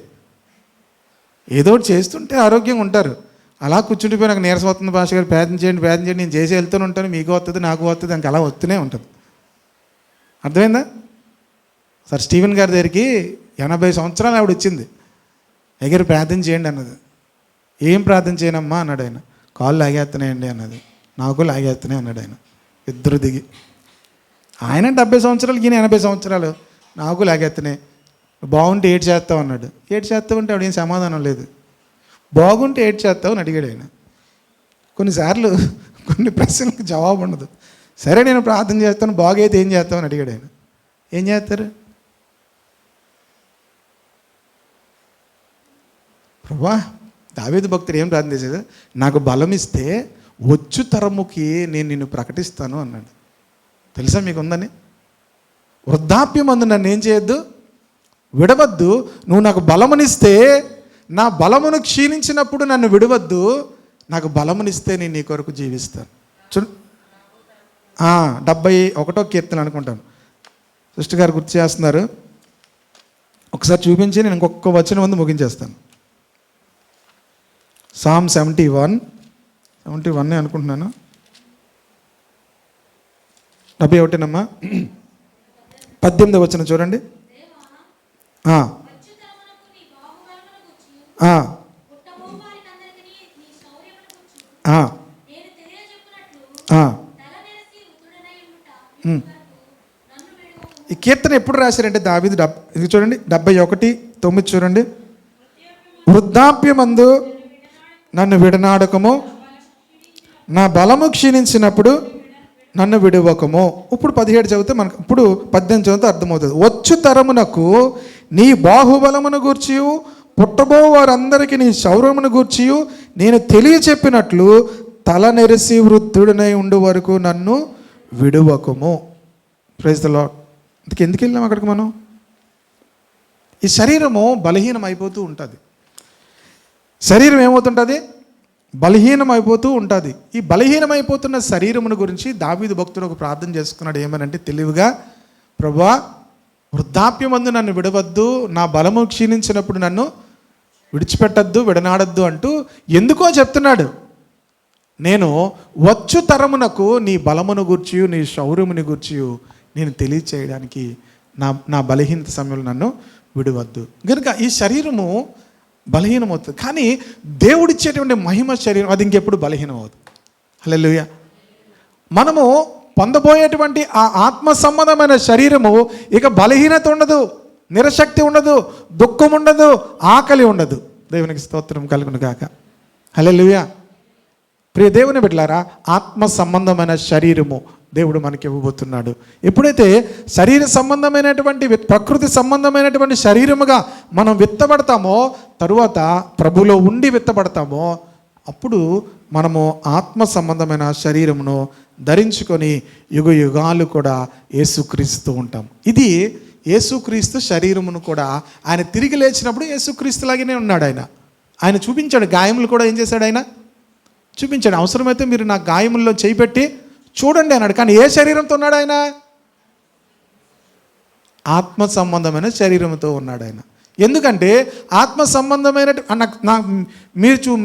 ఏదో చేస్తుంటే ఆరోగ్యంగా ఉంటారు. అలా కూర్చుండిపోయి నాకు నీరసం వస్తుంది భాష గారు, ప్రార్థన చేయండి, నేను చేసి వెళ్తూనే ఉంటాను, మీకు వస్తుంది నాకు వస్తుంది, నాకు అలా వస్తూనే ఉంటుంది. అర్థమైందా? సార్ స్టీవెన్ గారి దగ్గరికి 80 సంవత్సరాలు ఆవిడ వచ్చింది. దగ్గర ప్రార్థన చేయండి అన్నది. ఏం ప్రార్థన చేయనమ్మా అన్నాడు ఆయన. కాళ్ళు లాగేస్తున్నాయండి అన్నది. నాకు లాగేస్తున్నాయి అన్నాడు ఆయన. ఇద్దరు దిగి, ఆయన 70 సంవత్సరాలు, ఈయన 80 సంవత్సరాలు. నాకు లాగేస్తున్నాయి. బాగుంటే ఏడు చేస్తావు అన్నాడు. ఏడు చేస్తావు అంటే ఆవిడ ఏం సమాధానం లేదు. బాగుంటే ఏడు చేస్తావు అని అడిగాడు ఆయన. కొన్నిసార్లు కొన్ని ప్రశ్నలకు జవాబు ఉండదు. సరే నేను ప్రార్థన చేస్తాను, బాగైతే ఏం చేస్తావు అని అడిగాడు ఆయన. ఏం చేస్తారు, ప్రభా దావీదు భక్తుడు ఏం ప్రార్థన చేసేది, నాకు బలం ఇస్తే వచ్చు తరముకి నేను నిన్ను ప్రకటిస్తాను అన్నాడు. తెలుసా మీకు ఉందని? వృద్ధాప్యం అందు నన్ను ఏం చేయొద్దు, విడవద్దు. నువ్వు నాకు బలమునిస్తే, నా బలమును క్షీణించినప్పుడు నన్ను విడవద్దు. నాకు బలమునిస్తే నేను నీ కొరకు జీవిస్తాను. 71వ కీర్తన అనుకుంటాను. సృష్టి గారు గుర్తు చేస్తున్నారు. ఒకసారి చూపించి నేను ఇంకొక వచనం ముందు ముగించేస్తాను. Psalm 71 అనుకుంటున్నాను. 71 18వ వచనం చూడండి. ఈ కీర్తన ఎప్పుడు రాశారంటే దావీదు, ఇది చూడండి 71:9 చూడండి. వృద్ధాప్యమందు నన్ను విడనాడకము, నా బలము క్షీణించినప్పుడు నన్ను విడువకము. ఇప్పుడు 17 చదివితే మనకు, ఇప్పుడు 18 చదివితే అర్థమవుతుంది. వచ్చు తరమునకు నీ బాహుబలమును గూర్చియు, పుట్టబో వారందరికీ నీ శౌర్యమును గూర్చియు నేను తెలియచెప్పినట్లు తల నెరిసి వృద్ధుడినై ఉండు వరకు నన్ను విడువకము. Praise the lord. ఎందుకు వెళ్ళాం అక్కడికి మనం? ఈ శరీరము బలహీనం అయిపోతూ ఉంటుంది. శరీరం ఏమవుతుంటుంది, బలహీనం అయిపోతూ ఉంటుంది. ఈ బలహీనమైపోతున్న శరీరమును గురించి దావీదు భక్తుడు ఒక ప్రార్థన చేసుకున్నాడు. ఏమనంటే తెలివిగా, ప్రభువా వృద్ధాప్యమందు నన్ను విడవద్దు, నా బలము క్షీణించినప్పుడు నన్ను విడిచిపెట్టద్దు, విడనాడద్దు అంటూ ఎందుకో చెప్తున్నాడు. నేను వచ్చు తరమునకు నీ బలమును గూర్చియు, నీ శౌర్యముని గూర్చియు నేను తెలియచేయడానికి నా బలహీనత సమయంలో నన్ను విడవద్దు. కనుక ఈ శరీరము బలహీనమవుతుంది, కానీ దేవుడిచ్చేటువంటి మహిమ శరీరం అది ఇంకెప్పుడు బలహీనం అవుతుంది. హల్లెలూయా. మనము పొందబోయేటువంటి ఆ ఆత్మ సంబంధమైన శరీరము ఇక బలహీనత ఉండదు, నిరశక్తి ఉండదు, దుఃఖం ఉండదు, ఆకలి ఉండదు. దేవునికి స్తోత్రం కలుగును గాక. హల్లెలూయా. ప్రియ దేవుని బిడ్డలారా, ఆత్మ సంబంధమైన శరీరము దేవుడు మనకి ఇవ్వబోతున్నాడు. ఎప్పుడైతే శరీర సంబంధమైనటువంటి ప్రకృతి సంబంధమైనటువంటి శరీరముగా మనం విత్తబడతామో, తరువాత ప్రభులో ఉండి విత్తబడతామో, అప్పుడు మనము ఆత్మ సంబంధమైన శరీరమును ధరించుకొని యుగ యుగాలు కూడా యేసుక్రీస్తూ ఉంటాం. ఇది యేసుక్రీస్తు శరీరమును కూడా ఆయన తిరిగి లేచినప్పుడు యేసుక్రీస్తులాగానే ఉన్నాడు. ఆయన చూపించాడు గాయములు కూడా. ఏం చేశాడు ఆయన? చూపించాడు. అవసరమైతే మీరు నా గాయముల్లో చేయి పెట్టి చూడండి అన్నాడు. కానీ ఏ శరీరంతో ఉన్నాడు ఆయన? ఆత్మ సంబంధమైన శరీరంతో ఉన్నాడు ఆయన. ఎందుకంటే ఆత్మ సంబంధమైన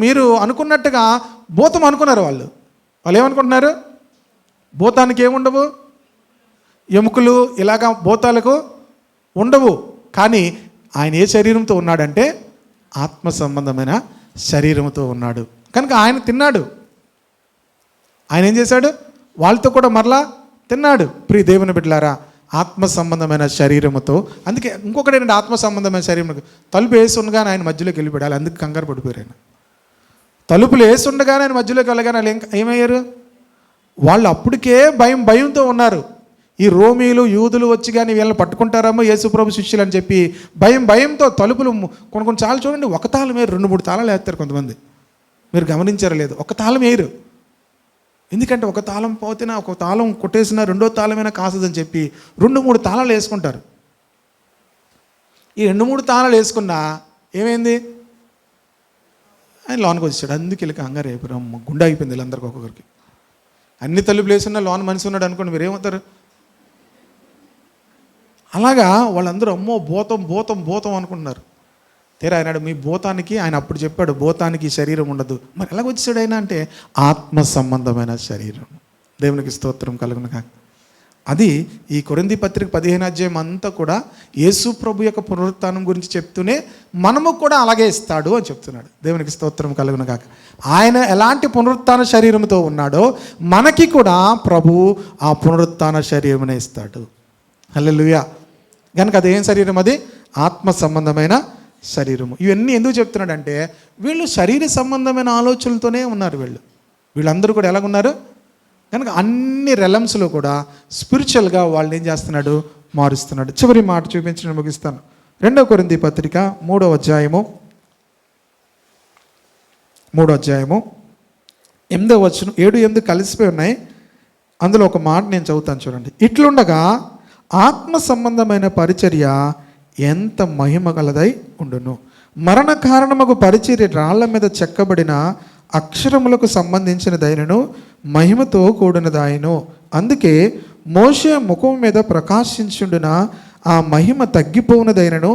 మీరు అనుకున్నట్టుగా భూతం అనుకున్నారు. వాళ్ళు ఏమనుకుంటున్నారు? భూతానికి ఏముండవు, ఎముకలు ఇలాగా భూతాలకు ఉండవు. కానీ ఆయన ఏ శరీరంతో ఉన్నాడంటే ఆత్మ సంబంధమైన శరీరంతో ఉన్నాడు. కనుక ఆయన తిన్నాడు. ఆయన ఏం చేశాడు? వాళ్ళతో కూడా మరలా తిన్నాడు. ప్రియ దేవుని బిడ్డలారా, ఆత్మ సంబంధమైన శరీరముతో. అందుకే ఇంకొకటి ఏంటంటే, ఆత్మ సంబంధమైన శరీరం తలుపు వేసి ఉండగానే ఆయన మధ్యలోకి వెళ్ళిపోయాడు. అందుకు కంగారు పడిపోయారు. ఆయన తలుపులు వేసి ఉండగానే ఆయన మధ్యలోకి వెళ్ళగానే వాళ్ళు ఏమయ్యారు? వాళ్ళు అప్పటికే భయంతో ఉన్నారు. ఈ రోమీలు యూదులు వచ్చి కానీ వీళ్ళని పట్టుకుంటారేమో యేసుప్రభు శిష్యులు అని చెప్పి భయంతో తలుపులు కొన్నిసార్లు చూడండి, ఒక తాళం వేరు, 2-3 తాళాలు వేస్తారు కొంతమంది. మీరు గమనించారా లేదు? ఒక తాళం వేయరు. ఎందుకంటే ఒక తాళం పోతేనా, ఒక తాళం కొట్టేసినా రెండో తాళమైనా కాసదని చెప్పి 2-3 తాళాలు వేసుకుంటారు. ఈ 2-3 తాళాలు వేసుకున్నా ఏమైంది? ఆయన లోనికి వచ్చాడు. అందుకు వెళ్ళి కంగారు అయిపోయారు. గుండె అయిపోయింది వీళ్ళందరికీ, ఒక్కొక్కరికి. అన్ని తలుపులు వేసుకున్నా లోన మనిషి ఉన్నాడు అనుకోండి, మీరు ఏమవుతారు? అలాగా వాళ్ళందరూ అమ్మో భూతం అనుకుంటున్నారు. తీరా ఆయన మీ భూతానికి, ఆయన అప్పుడు చెప్పాడు భూతానికి శరీరం ఉండదు. మరి ఎలాగ వచ్చాడు ఆయన అంటే ఆత్మ సంబంధమైన శరీరం. దేవునికి స్తోత్రం కలుగును కాక. అది ఈ కొరింథీ పత్రిక 15వ అధ్యాయం అంతా కూడా యేసు ప్రభు యొక్క పునరుత్థానం గురించి చెప్తూనే మనము కూడా అలాగే ఇస్తాడు అని చెప్తున్నాడు. దేవునికి స్తోత్రం కలుగును కాక. ఆయన ఎలాంటి పునరుత్థాన శరీరంతో ఉన్నాడో మనకి కూడా ప్రభు ఆ పునరుత్థాన శరీరమునే ఇస్తాడు. హల్లెలూయా. కనుక అదేం శరీరం? అది ఆత్మ సంబంధమైన శరీరము. ఇవన్నీ ఎందుకు చెప్తున్నాడంటే వీళ్ళు శరీర సంబంధమైన ఆలోచనలతోనే ఉన్నారు. వీళ్ళందరూ కూడా ఎలాగున్నారు? కనుక అన్ని రెలమ్స్లో కూడా స్పిరిచువల్గా వాళ్ళని ఏం చేస్తున్నాడు? మారుస్తున్నాడు. చివరి మాట చూపించి ముగిస్తాను. 2వ కొరింథీ పత్రిక 3వ అధ్యాయము 8వ వచనం 7-8 కలిసిపోయి ఉన్నాయి. అందులో ఒక మాట నేను చదువుతాను చూడండి. ఇట్లుండగా ఆత్మ సంబంధమైన పరిచర్య ఎంత మహిమ గలదై ఉండును. మరణ కారణముకు పరిచర్య రాళ్ల మీద చెక్కబడిన అక్షరములకు సంబంధించినదైనను మహిమతో కూడినదాయను. అందుకే మోషే ముఖం మీద ప్రకాశించుండున ఆ మహిమ తగ్గిపోయినదైనను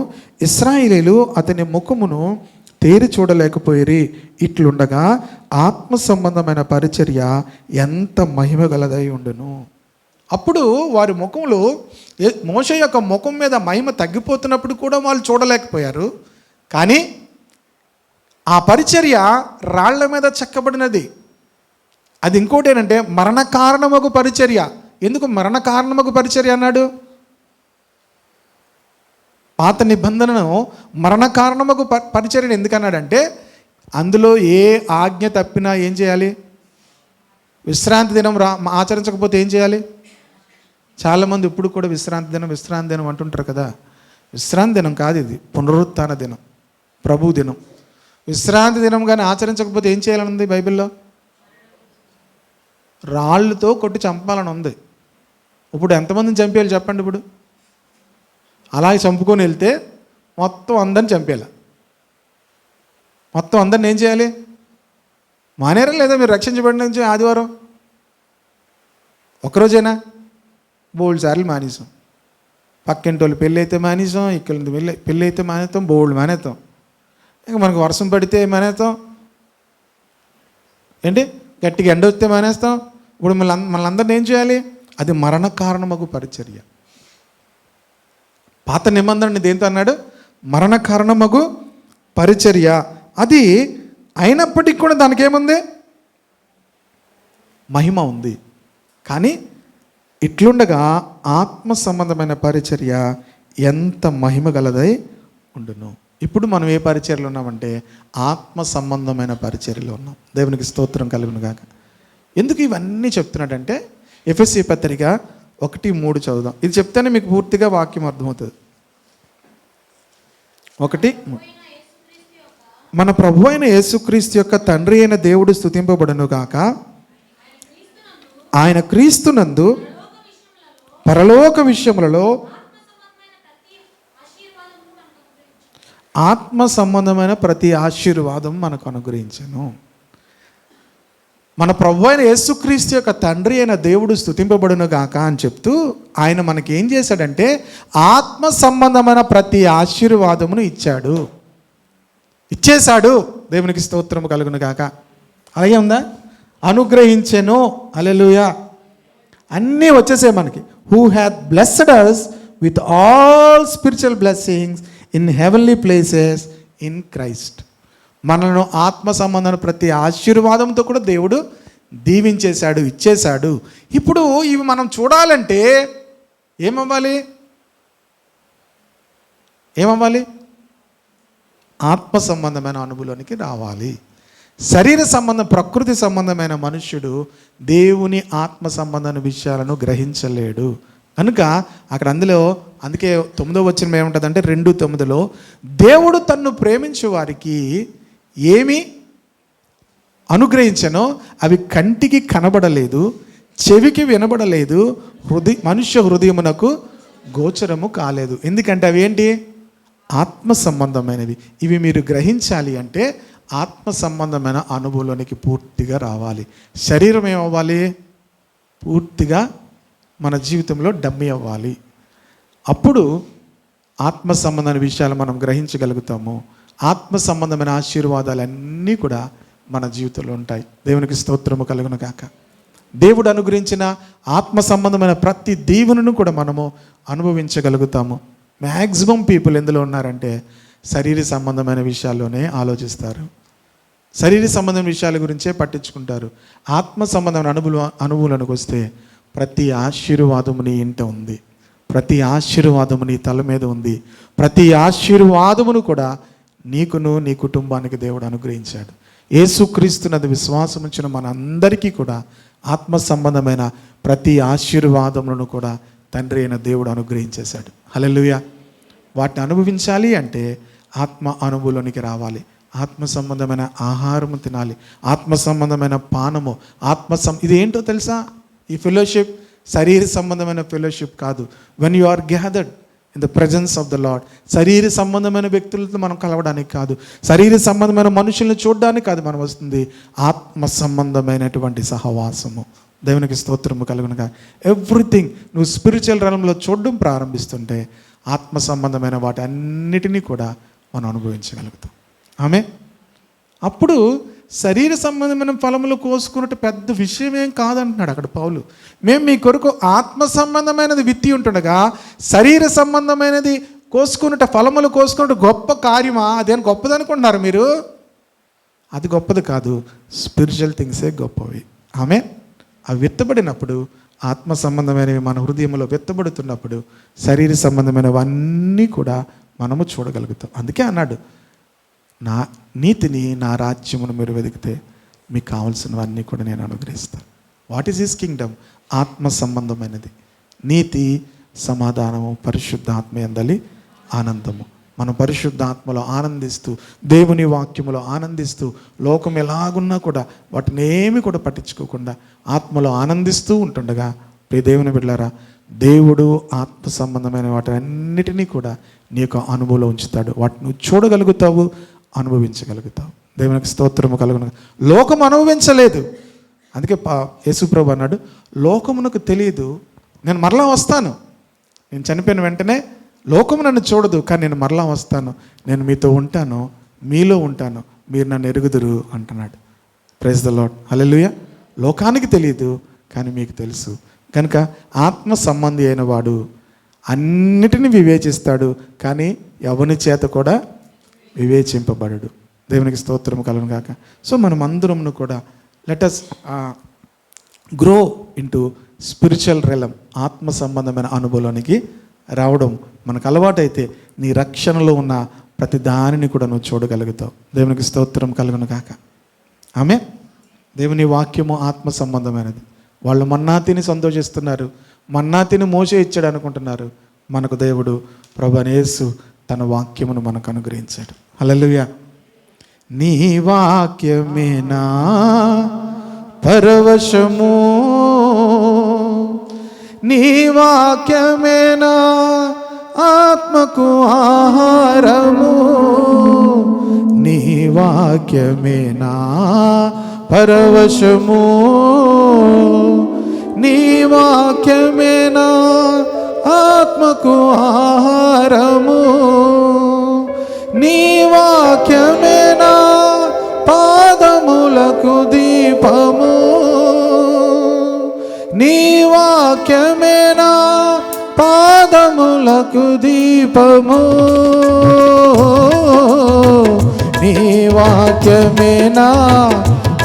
ఇశ్రాయేలీయులు అతని ముఖమును తేరి చూడలేకపోయిరి. ఇట్లుండగా ఆత్మ సంబంధమైన పరిచర్య ఎంత మహిమ గలదై ఉండును. అప్పుడు వారి ముఖంలో మోషే యొక్క ముఖం మీద మహిమ తగ్గిపోతున్నప్పుడు కూడా వాళ్ళు చూడలేకపోయారు. కానీ ఆ పరిచర్య రాళ్ల మీద చెక్కబడినది. అది ఇంకోటి ఏంటంటే మరణ కారణముకు పరిచర్య. ఎందుకు మరణ కారణముకు పరిచర్య అన్నాడు? పాత నిబంధనను మరణ కారణముకు పరిచర్యను ఎందుకన్నాడంటే అందులో ఏ ఆజ్ఞ తప్పినా ఏం చేయాలి? విశ్రాంతి దినం ఆచరించకపోతే ఏం చేయాలి? చాలామంది ఇప్పుడు కూడా విశ్రాంతి దినం అంటుంటారు కదా. విశ్రాంతి దినం కాదు ఇది, పునరుత్థాన దినం, ప్రభు దినం. విశ్రాంతి దినం కానీ ఆచరించకపోతే ఏం చేయాలని ఉంది బైబిల్లో? రాళ్ళతో కొట్టి చంపాలని ఉంది. ఇప్పుడు ఎంతమందిని చంపేయాలి చెప్పండి? ఇప్పుడు అలాగే చంపుకొని వెళ్తే మొత్తం అందరిని చంపేయాలి. మొత్తం అందరిని ఏం చేయాలి? మానేరా లేదా? మీరు రక్షించబడిన నుంచి ఆదివారం ఒక్కరోజేనా? బోల్డ్ సార్లు మానేసాం. పక్కింటి వాళ్ళు పెళ్ళి అయితే మానేసాం, ఇక్కడ పెళ్ళి అయితే మానేస్తాం, బోల్డ్ మానేస్తాం. ఇంకా మనకు వర్షం పడితే మానేస్తాం, ఏంటి గట్టిగా ఎండ వస్తే మానేస్తాం. ఇప్పుడు మనందరిని ఏం చేయాలి? అది మరణ కారణముకు పరిచర్య. పాత నిబంధనని దేంతో అన్నాడు? మరణ కారణమగు పరిచర్య. అది అయినప్పటికీ కూడా దానికి ఏముంది? మహిమ ఉంది. కానీ ఇట్లుండగా ఆత్మ సంబంధమైన పరిచర్య ఎంత మహిమ గలదై ఉండును. ఇప్పుడు మనం ఏ పరిచర్యలో ఉన్నామంటే ఆత్మ సంబంధమైన పరిచర్యలో ఉన్నాం. దేవునికి స్తోత్రం కలుగును గాక. ఎందుకు ఇవన్నీ చెప్తున్నాడంటే ఎఫెసీ పత్రిక 1:3 చదువుదాం. ఇది చెప్తేనే మీకు పూర్తిగా వాక్యం అర్థమవుతుంది. 1:3 మన ప్రభు అయిన యేసుక్రీస్తు యొక్క తండ్రి అయిన దేవుడు స్తుతింపబడును గాక. ఆయన క్రీస్తునందు పరలోక విషయములలో ఆత్మ సంబంధమైన ప్రతి ఆశీర్వాదం మనకు అనుగ్రహించెను. మన ప్రభు అయిన యేసుక్రీస్తు యొక్క తండ్రి అయిన దేవుడు స్తుతింపబడును గాక అని చెప్తూ ఆయన మనకి ఏం చేశాడంటే ఆత్మ సంబంధమైన ప్రతి ఆశీర్వాదమును ఇచ్చేశాడు. దేవునికి స్తోత్రము కలుగును గాక. అలాగే ఉందా? అనుగ్రహించెను. హల్లెలూయా. అన్నీ వచ్చేసాయి మనకి. Who hath blessed us with all spiritual blessings in heavenly places in Christ. మనను ఆత్మ సంబంధమైన ప్రతి ఆశీర్వాదంతో కూడా దేవుడు దీవించేశాడు, ఇచ్చేశాడు. ఇప్పుడు ఇవి మనం చూడాలంటే ఏమవ్వాలి? ఆత్మ సంబంధమైన అనుభవంలోనికి రావాలి. శరీర సంబంధం, ప్రకృతి సంబంధమైన మనుష్యుడు దేవుని ఆత్మ సంబంధమైన విషయాలను గ్రహించలేడు కనుక అక్కడ అందుకే 9వ వచనం ఏముంటుందంటే 2:9 దేవుడు తన్ను ప్రేమించే వారికి ఏమి అనుగ్రహించనో అవి కంటికి కనబడలేదు, చెవికి వినబడలేదు, మనుష్య హృదయమునకు గోచరము కాలేదు. ఎందుకంటే అవి ఏంటి? ఆత్మ సంబంధమైనవి. ఇవి మీరు గ్రహించాలి అంటే ఆత్మ సంబంధమైన అనుభవంలోనికి పూర్తిగా రావాలి. శరీరం ఏమవ్వాలి? పూర్తిగా మన జీవితంలో డమ్మీ అవ్వాలి. అప్పుడు ఆత్మ సంబంధమైన విషయాలు మనం గ్రహించగలుగుతాము. ఆత్మ సంబంధమైన ఆశీర్వాదాలన్నీ కూడా మన జీవితంలో ఉంటాయి. దేవునికి స్తోత్రము కలుగును గాక. దేవుడు అనుగ్రహించిన ఆత్మ సంబంధమైన ప్రతి దీవెనను కూడా మనము అనుభవించగలుగుతాము. మ్యాక్సిమం పీపుల్ ఎందులో ఉన్నారంటే శరీర సంబంధమైన విషయాల్లోనే ఆలోచిస్తారు, శరీర సంబంధమైన విషయాల గురించే పట్టించుకుంటారు. ఆత్మ సంబంధమైన అనుభవాలకు వస్తే ప్రతి ఆశీర్వాదము నీ ఇంట ఉంది, ప్రతి ఆశీర్వాదము నీ తల మీద ఉంది, ప్రతి ఆశీర్వాదమును కూడా నీకును నీ కుటుంబానికి దేవుడు అనుగ్రహించాడు. యేసుక్రీస్తునందు విశ్వాసం ఉంచిన మనందరికీ కూడా ఆత్మ సంబంధమైన ప్రతి ఆశీర్వాదములను కూడా తండ్రి అయిన దేవుడు అనుగ్రహించేశాడు. హల్లెలూయా. వాటిని అనుభవించాలి అంటే ఆత్మ అనుభవంలోనికి రావాలి. ఆత్మ సంబంధమైన ఆహారము తినాలి, ఆత్మ సంబంధమైన పానము, ఇది ఏంటో తెలుసా? ఈ ఫెలోషిప్ శరీర సంబంధమైన ఫెలోషిప్ కాదు. When you are gathered in the presence of the Lord, శరీర సంబంధమైన వ్యక్తులతో మనం కలవడానికి కాదు, శరీర సంబంధమైన మనుషులను చూడడానికి కాదు మనం వస్తుంది, ఆత్మ సంబంధమైనటువంటి సహవాసము. దేవునికి స్తోత్రము కలుగునుగా. ఎవ్రీథింగ్ నువ్వు స్పిరిచువల్ రంగంలో చూడడం ప్రారంభిస్తుంటే ఆత్మ సంబంధమైన వాటి అన్నిటినీ కూడా మనం అనుభవించగలుగుతాం. ఆమె అప్పుడు శరీర సంబంధమైన ఫలములు కోసుకున్నట్టు పెద్ద విషయం ఏం కాదంటున్నాడు అక్కడ పౌలు. మేము మీ కొరకు ఆత్మ సంబంధమైనది విత్తి ఉంటుండగా శరీర సంబంధమైనది కోసుకున్నట్టు ఫలములు కోసుకున్నట్టు గొప్ప కార్యమా? అదేం గొప్పది అనుకుంటున్నారు మీరు? అది గొప్పది కాదు, స్పిరిచువల్ థింగ్సే గొప్పవి. ఆమె అవి విత్తబడినప్పుడు ఆత్మ సంబంధమైనవి మన హృదయంలో విత్తబడుతున్నప్పుడు శరీర సంబంధమైనవన్నీ కూడా మనము చూడగలుగుతాం. అందుకే అన్నాడు, నా నీతిని నా రాజ్యమును మీరు వెతికితే మీకు కావాల్సినవన్నీ కూడా నేను అనుగ్రహిస్తాను. What is his kingdom? ఆత్మ సంబంధమైనది. నీతి, సమాధానము, పరిశుద్ధాత్మ యందలి ఆనందము. మనం పరిశుద్ధాత్మలో ఆనందిస్తూ, దేవుని వాక్యములో ఆనందిస్తూ, లోకం ఎలాగున్నా కూడా వాటిని ఏమి కూడా పట్టించుకోకుండా ఆత్మలో ఆనందిస్తూ ఉంటుండగా, ప్రియ దేవుని బిడ్డలారా, దేవుడు ఆత్మ సంబంధమైన వాటి అన్నిటినీ కూడా నీ యొక్క అనుభవంలో ఉంచుతాడు. వాటిని నువ్వు చూడగలుగుతావు, అనుభవించగలుగుతావు. దేవునికి స్తోత్రము కలుగును. లోకం అనుభవించలేదు. అందుకే యేసుప్రభు అన్నాడు, లోకమునకు తెలియదు, నేను మరలా వస్తాను, నేను చనిపోయిన వెంటనే లోకము నన్ను చూడదు, కానీ నేను మరలా వస్తాను, నేను మీతో ఉంటాను, మీలో ఉంటాను, మీరు నన్ను ఎరుగుదురు అంటున్నాడు. Praise the Lord. హల్లెలూయా. లోకానికి తెలియదు కానీ మీకు తెలుసు. కనుక ఆత్మ సంబంధి అయిన వాడు అన్నిటినీ వివేచిస్తాడు, కానీ ఎవని చేత కూడా వివేచింపబడడు. దేవునికి స్తోత్రం కలుగును గాక. సో మనం అందరమును కూడా let us grow into spiritual రెలం, ఆత్మ సంబంధమైన అనుభవానికి రావడం మనకు అలవాటైతే నీ రక్షణలో ఉన్న ప్రతి దానిని కూడా నువ్వు చూడగలుగుతావు. దేవునికి స్తోత్రం కలుగును గాక. ఆమె దేవుని వాక్యము ఆత్మ సంబంధమైనది. వాళ్ళు మన్నా తిని సంతోషిస్తున్నారు, మన్నా తిని మోసే ఇచ్చాడు అనుకుంటున్నారు. మనకు దేవుడు ప్రభువైన యేసు తన వాక్యమును మనకు అనుగ్రహించాడు. హల్లెలూయా. నీ వాక్యమేనా పరవశము, నీ వాక్యమేనా ఆత్మకు ఆహారము, నీ వాక్యమేనా పరవశము, నీ వాక్యమేనా ఆత్మకు ఆహారము, నీ వాక్యమేనా పాదములకు దీపము, నీ వాక్యమేనా పాదములకు దీపము, నీ వాక్యమేనా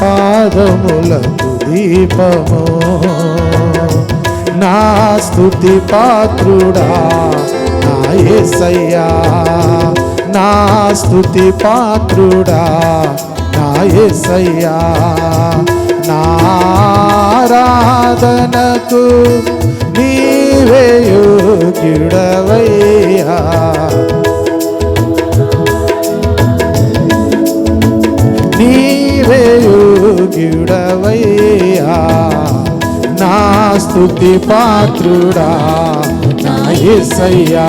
పాదములకు దీపము. నా స్తుతి పాత్రుడా నా యేసయ్యా, నా స్తుతి పాత్రుడా నా యేసయ్యా, నా ఆరాధనకు నీవే యోగ్యుడవయ్యా, నీవే యోగ్యుడవయ్యా, నా స్తుతి పాత్రుడా నా యేసయ్యా,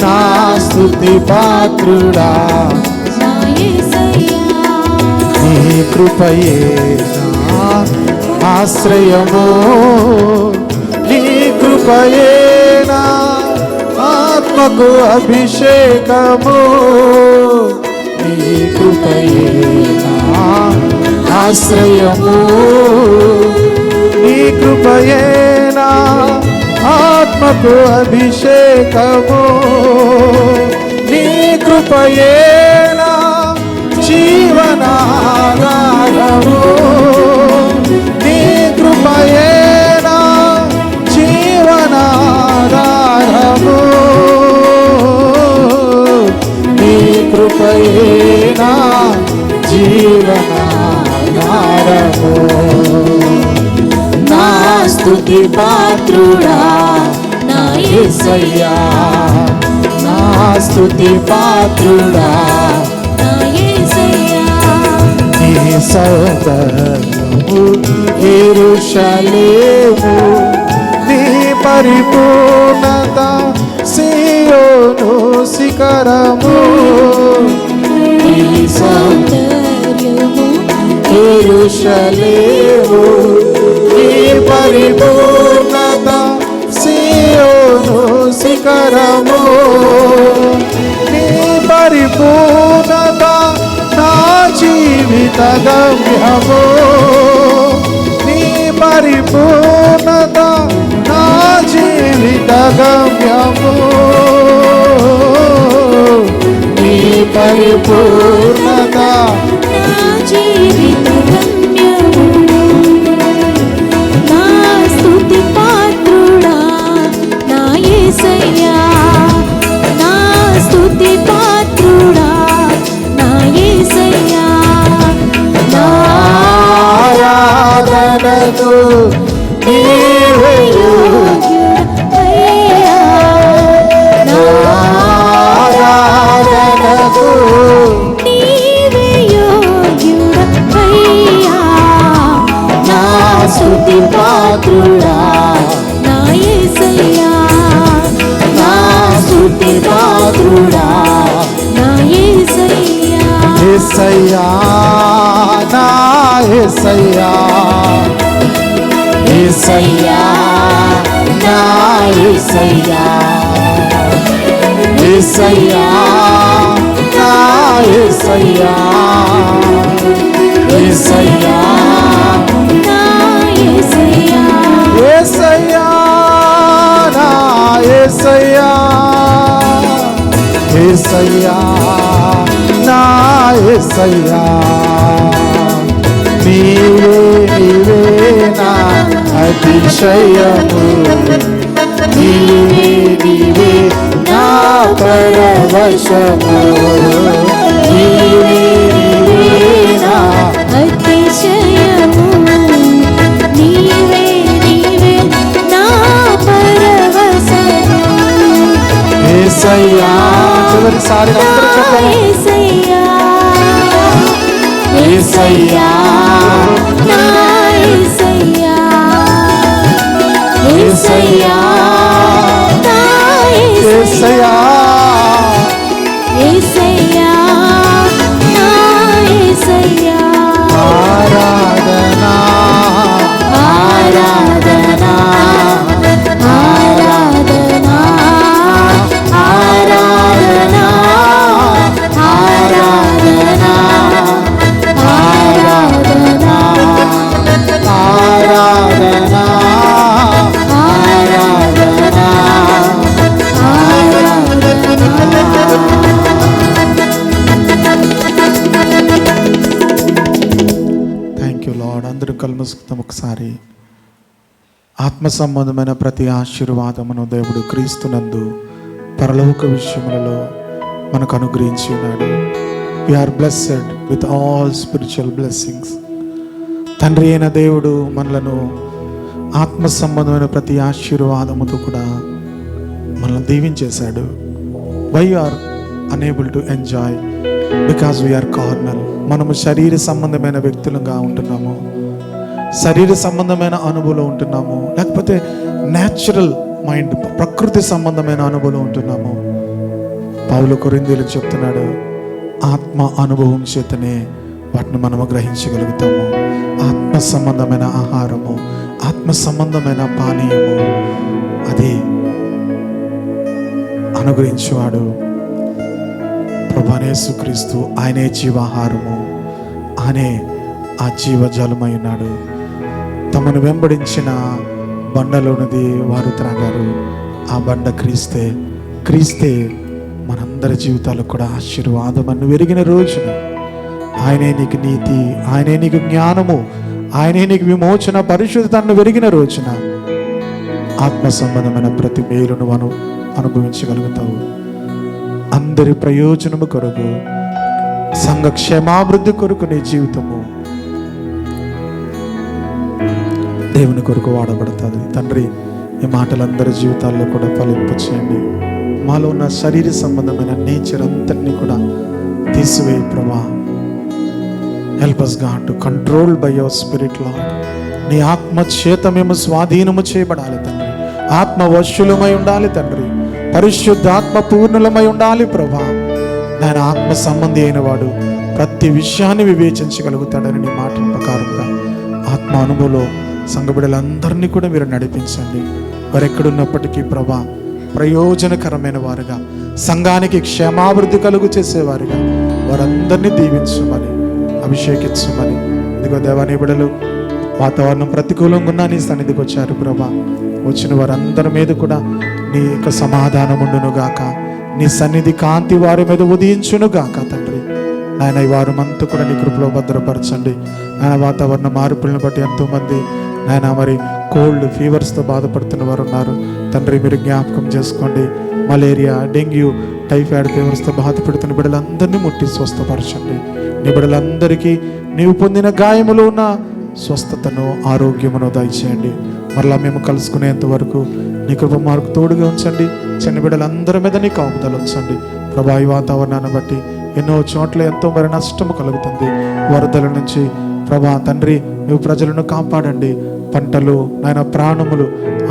నా స్తుతి పాత్రుడా నా యేసయ్యా. నీ కృపయే నా ఆశ్రయము, నీ కృపయే నా ఆత్మకు అభిషేకము, నీ కృపయే నా ఆశ్రయము, నీ కృపయే నా ఆత్మకు అభిషేకము, నీ కృపయే నా జీవనాధారము, నీ కృపయే నా జీవనాధారము, నీ కృపయే నా జీవనాధారము. నా స్తుతి పాత్రుడా నా యేసయ్యా, నా స్తుతి పాత్రుడా నా యేసయ్యా. నీ సౌందర్యము యెరూషలేము, నీ పరిపూర్ణత సీయోను శిఖరము, నీ సౌందర్యము యెరూషలేము, నీ పరిపూర్ణత సీయోను శిఖరము, నీ పరిపూర్ణత నా జీవిత గమ్యము, నీ పరిపూర్ణత నా జీవిత గమ్యము, నీ పరిపూర్ణత నా జీవిత గమ్యము. నా స్తుతి పాత్రుడా నా యేసయ్యా, నా స్తుతి పాత్రుడా నా యేసయ్యా, నా ఆరాధనకు నీవే యోగ్యుడవయ్యా, నా ఆరాధనకు నీవే యోగ్యుడవయ్యా, నా స్తుతి పాత్రుడా నా యేసయ్యా, నా స్తుతి పాత్రుడా నా యేసయ్యా. యేసయ్యా నా యేసయ్యా, యేసయ్యా నా యేసయ్యా, యేసయ్యా నా యేసయ్యా, యేసయ్యా నా యేసయ్యా, యేసయ్యా నా యేసయ్యా, యేసయ్యా నా యేసయ్యా నీవే నీవే నా అతిశయము నీవే నీవే నా పరవశము నీవే నీవే నా అతిశయము నీవే నీవే నా పరవశము యేసయ్యా చివరిసారి అందరూ చెప్పండి యేసయ్యా యేసయ్యా నా యేసయ్యా యేసయ్యా నా యేసయ్యా యేసయ్యా నా యేసయ్యా ఆరాధనా ఆరాధనా ఆరాధనా ఆరాధనా ఆరాధనా ఆరాధనా ఆరాధనా ఆరాధనా థ్యాంక్ యూ లార్డ్. అందరూ కళ్ళు మూసుకుందాం ఒకసారి. ఆత్మ సంబంధమైన ప్రతి ఆశీర్వాదమును దేవుడు క్రీస్తునందు పరలోక విషయములలో మనకు అనుగ్రహించి ఉన్నాడు. We are blessed with all spiritual blessings. తండ్రి అయిన దేవుడు మనలను ఆత్మ సంబంధమైన ప్రతి ఆశీర్వాదముతో కూడా మనల్ని దీవించేశాడు. Why are unable to enjoy because we are carnal. మనము శరీర సంబంధమైన వ్యక్తులుగా ఉంటున్నాము, శరీర సంబంధమైన అనుభవం ఉంటున్నాము, లేకపోతే న్యాచురల్ మైండ్ ప్రకృతి సంబంధమైన అనుభవం ఉంటున్నాము. పౌలు కొరింథీయులకు చెప్తున్నాడు, ఆత్మ అనుభవం చేతనే వాటిని మనము గ్రహించగలుగుతాము. ఆత్మ సంబంధమైన ఆహారము, ఆత్మ సంబంధమైన పానీయము అది అనుగ్రహించేవాడు ప్రభువైన యేసుక్రీస్తు. ఆయనే జీవాహారము, ఆయనే ఆ జీవజలమై ఉన్నాడు. తమను వెంబడించిన బండలోనిది వారు త్రాగారు. ఆ బండ క్రీస్తే. క్రీస్తే మనందరి జీవితాలకు కూడా ఆశీర్వాదం అని వెరిగిన రోజున ఆయనే నీకు నీతి, ఆయనే నీకు జ్ఞానము, ఆయనే నీకు విమోచన, పరిశుద్ధతను వెరిగిన రోజున ఆత్మ సంబంధమైన ప్రతి మేలును అనుభవించగలుగుతావు. అందరి ప్రయోజనము కొరకు, సంఘ క్షేమాభివృద్ధి కొరకు నీ జీవితము దేవుని కొరకు వాడబడుతుంది. తండ్రి, ఈ మాటలందరి జీవితాల్లో కూడా ఫలింప చేయండి. మాలో ఉన్న శరీర సంబంధమైన నేచర్ అంతటినీ కూడా తీసివేయి ప్రభా. Help us God to control by your spirit Lord. నీ ఆత్మ చేత మేము స్వాధీనము చేయబడాలి తండ్రి. ఆత్మ వశులమై ఉండాలి తండ్రి. పరిశుద్ధాత్మ పూర్ణులమై ఉండాలి ప్రభా. ఆయన ఆత్మ సంబంధి అయిన వాడు ప్రతి విషయాన్ని వివేచించగలుగుతాడని నీ మాట ప్రకారంగా ఆత్మ అనుభవంలో సంఘ బిడ్డలందరినీ కూడా మీరు నడిపించండి. వారెక్కడున్నప్పటికీ ప్రభా ప్రయోజనకరమైన వారుగా, సంఘానికి క్షేమాభివృద్ధి కలుగు చేసేవారుగా వారందరినీ దీవించమని, అభిషేకించమని. ఇదిగో దేవాని బిడ్డలు వాతావరణం ప్రతికూలంగా ఉన్నా నీ సన్నిధికి వచ్చారు ప్రభా. వచ్చిన వారందరి మీద కూడా నీ యొక్క సమాధానం ఉండును గాక. నీ సన్నిధి కాంతి వారి మీద ఉదయించును గాక తండ్రి. నాయన ఈ వారమంతా కూడా నీ కృపలో భద్రపరచండి. నాయన వాతావరణ మార్పులను బట్టి ఎంతోమంది నాయన మరి కోల్డ్ ఫీవర్స్తో బాధపడుతున్న వారు ఉన్నారు తండ్రి. మీరు జ్ఞాపకం చేసుకోండి. మలేరియా, డెంగ్యూ, టైఫాయిడ్ ఫీవర్స్తో బాధపడుతున్న బిడ్డలందరినీ ముట్టి స్వస్థపరచండి. నీ బిడ్డలందరికీ నీవు పొందిన గాయములో ఉన్న స్వస్థతను, ఆరోగ్యమును దయచేయండి. మరలా మేము కలుసుకునేంత వరకు నీ కృప మార్కు తోడుగా ఉంచండి. చిన్న బిడ్డలందరి మీద నీ కాపుదలు ఉంచండి ప్రభా. ఈ వాతావరణాన్ని బట్టి ఎన్నో చోట్ల ఎంతో మరి నష్టము కలుగుతుంది. వరదల నుంచి ప్రభా తండ్రి నువ్వు ప్రజలను కాపాడండి. పంటలు నాయన, ప్రాణములు,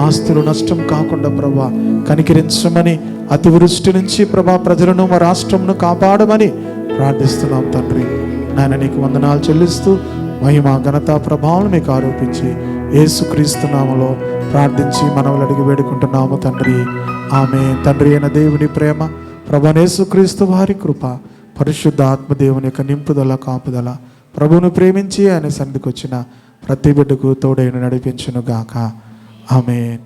ఆస్తులు నష్టం కాకుండా ప్రభా కనికరించమని, అతివృష్టి నుంచి ప్రభా ప్రజలను మా రాష్ట్రంను కాపాడమని ప్రార్థిస్తున్నాం తండ్రి. నాయన నీకు వందనాలు చెల్లిస్తూ మహిమ, ఘనత, ప్రభావం మీకు ఆరోపించి యేసుక్రీస్తు నామములో ప్రార్థించి మనవులు అడిగి వేడుకుంటున్నాము తండ్రి. ఆమె. తండ్రి అయిన దేవుని ప్రేమ, ప్రభువైన యేసుక్రీస్తు వారి కృప, పరిశుద్ధ ఆత్మదేవుని యొక్క నింపుదల, కాపుదల, ప్రభువును ప్రేమించి ఆయన సన్నిధికి వచ్చిన ప్రతి బిడ్డకు తోడైన నడిపించును గాక. ఆమేన్.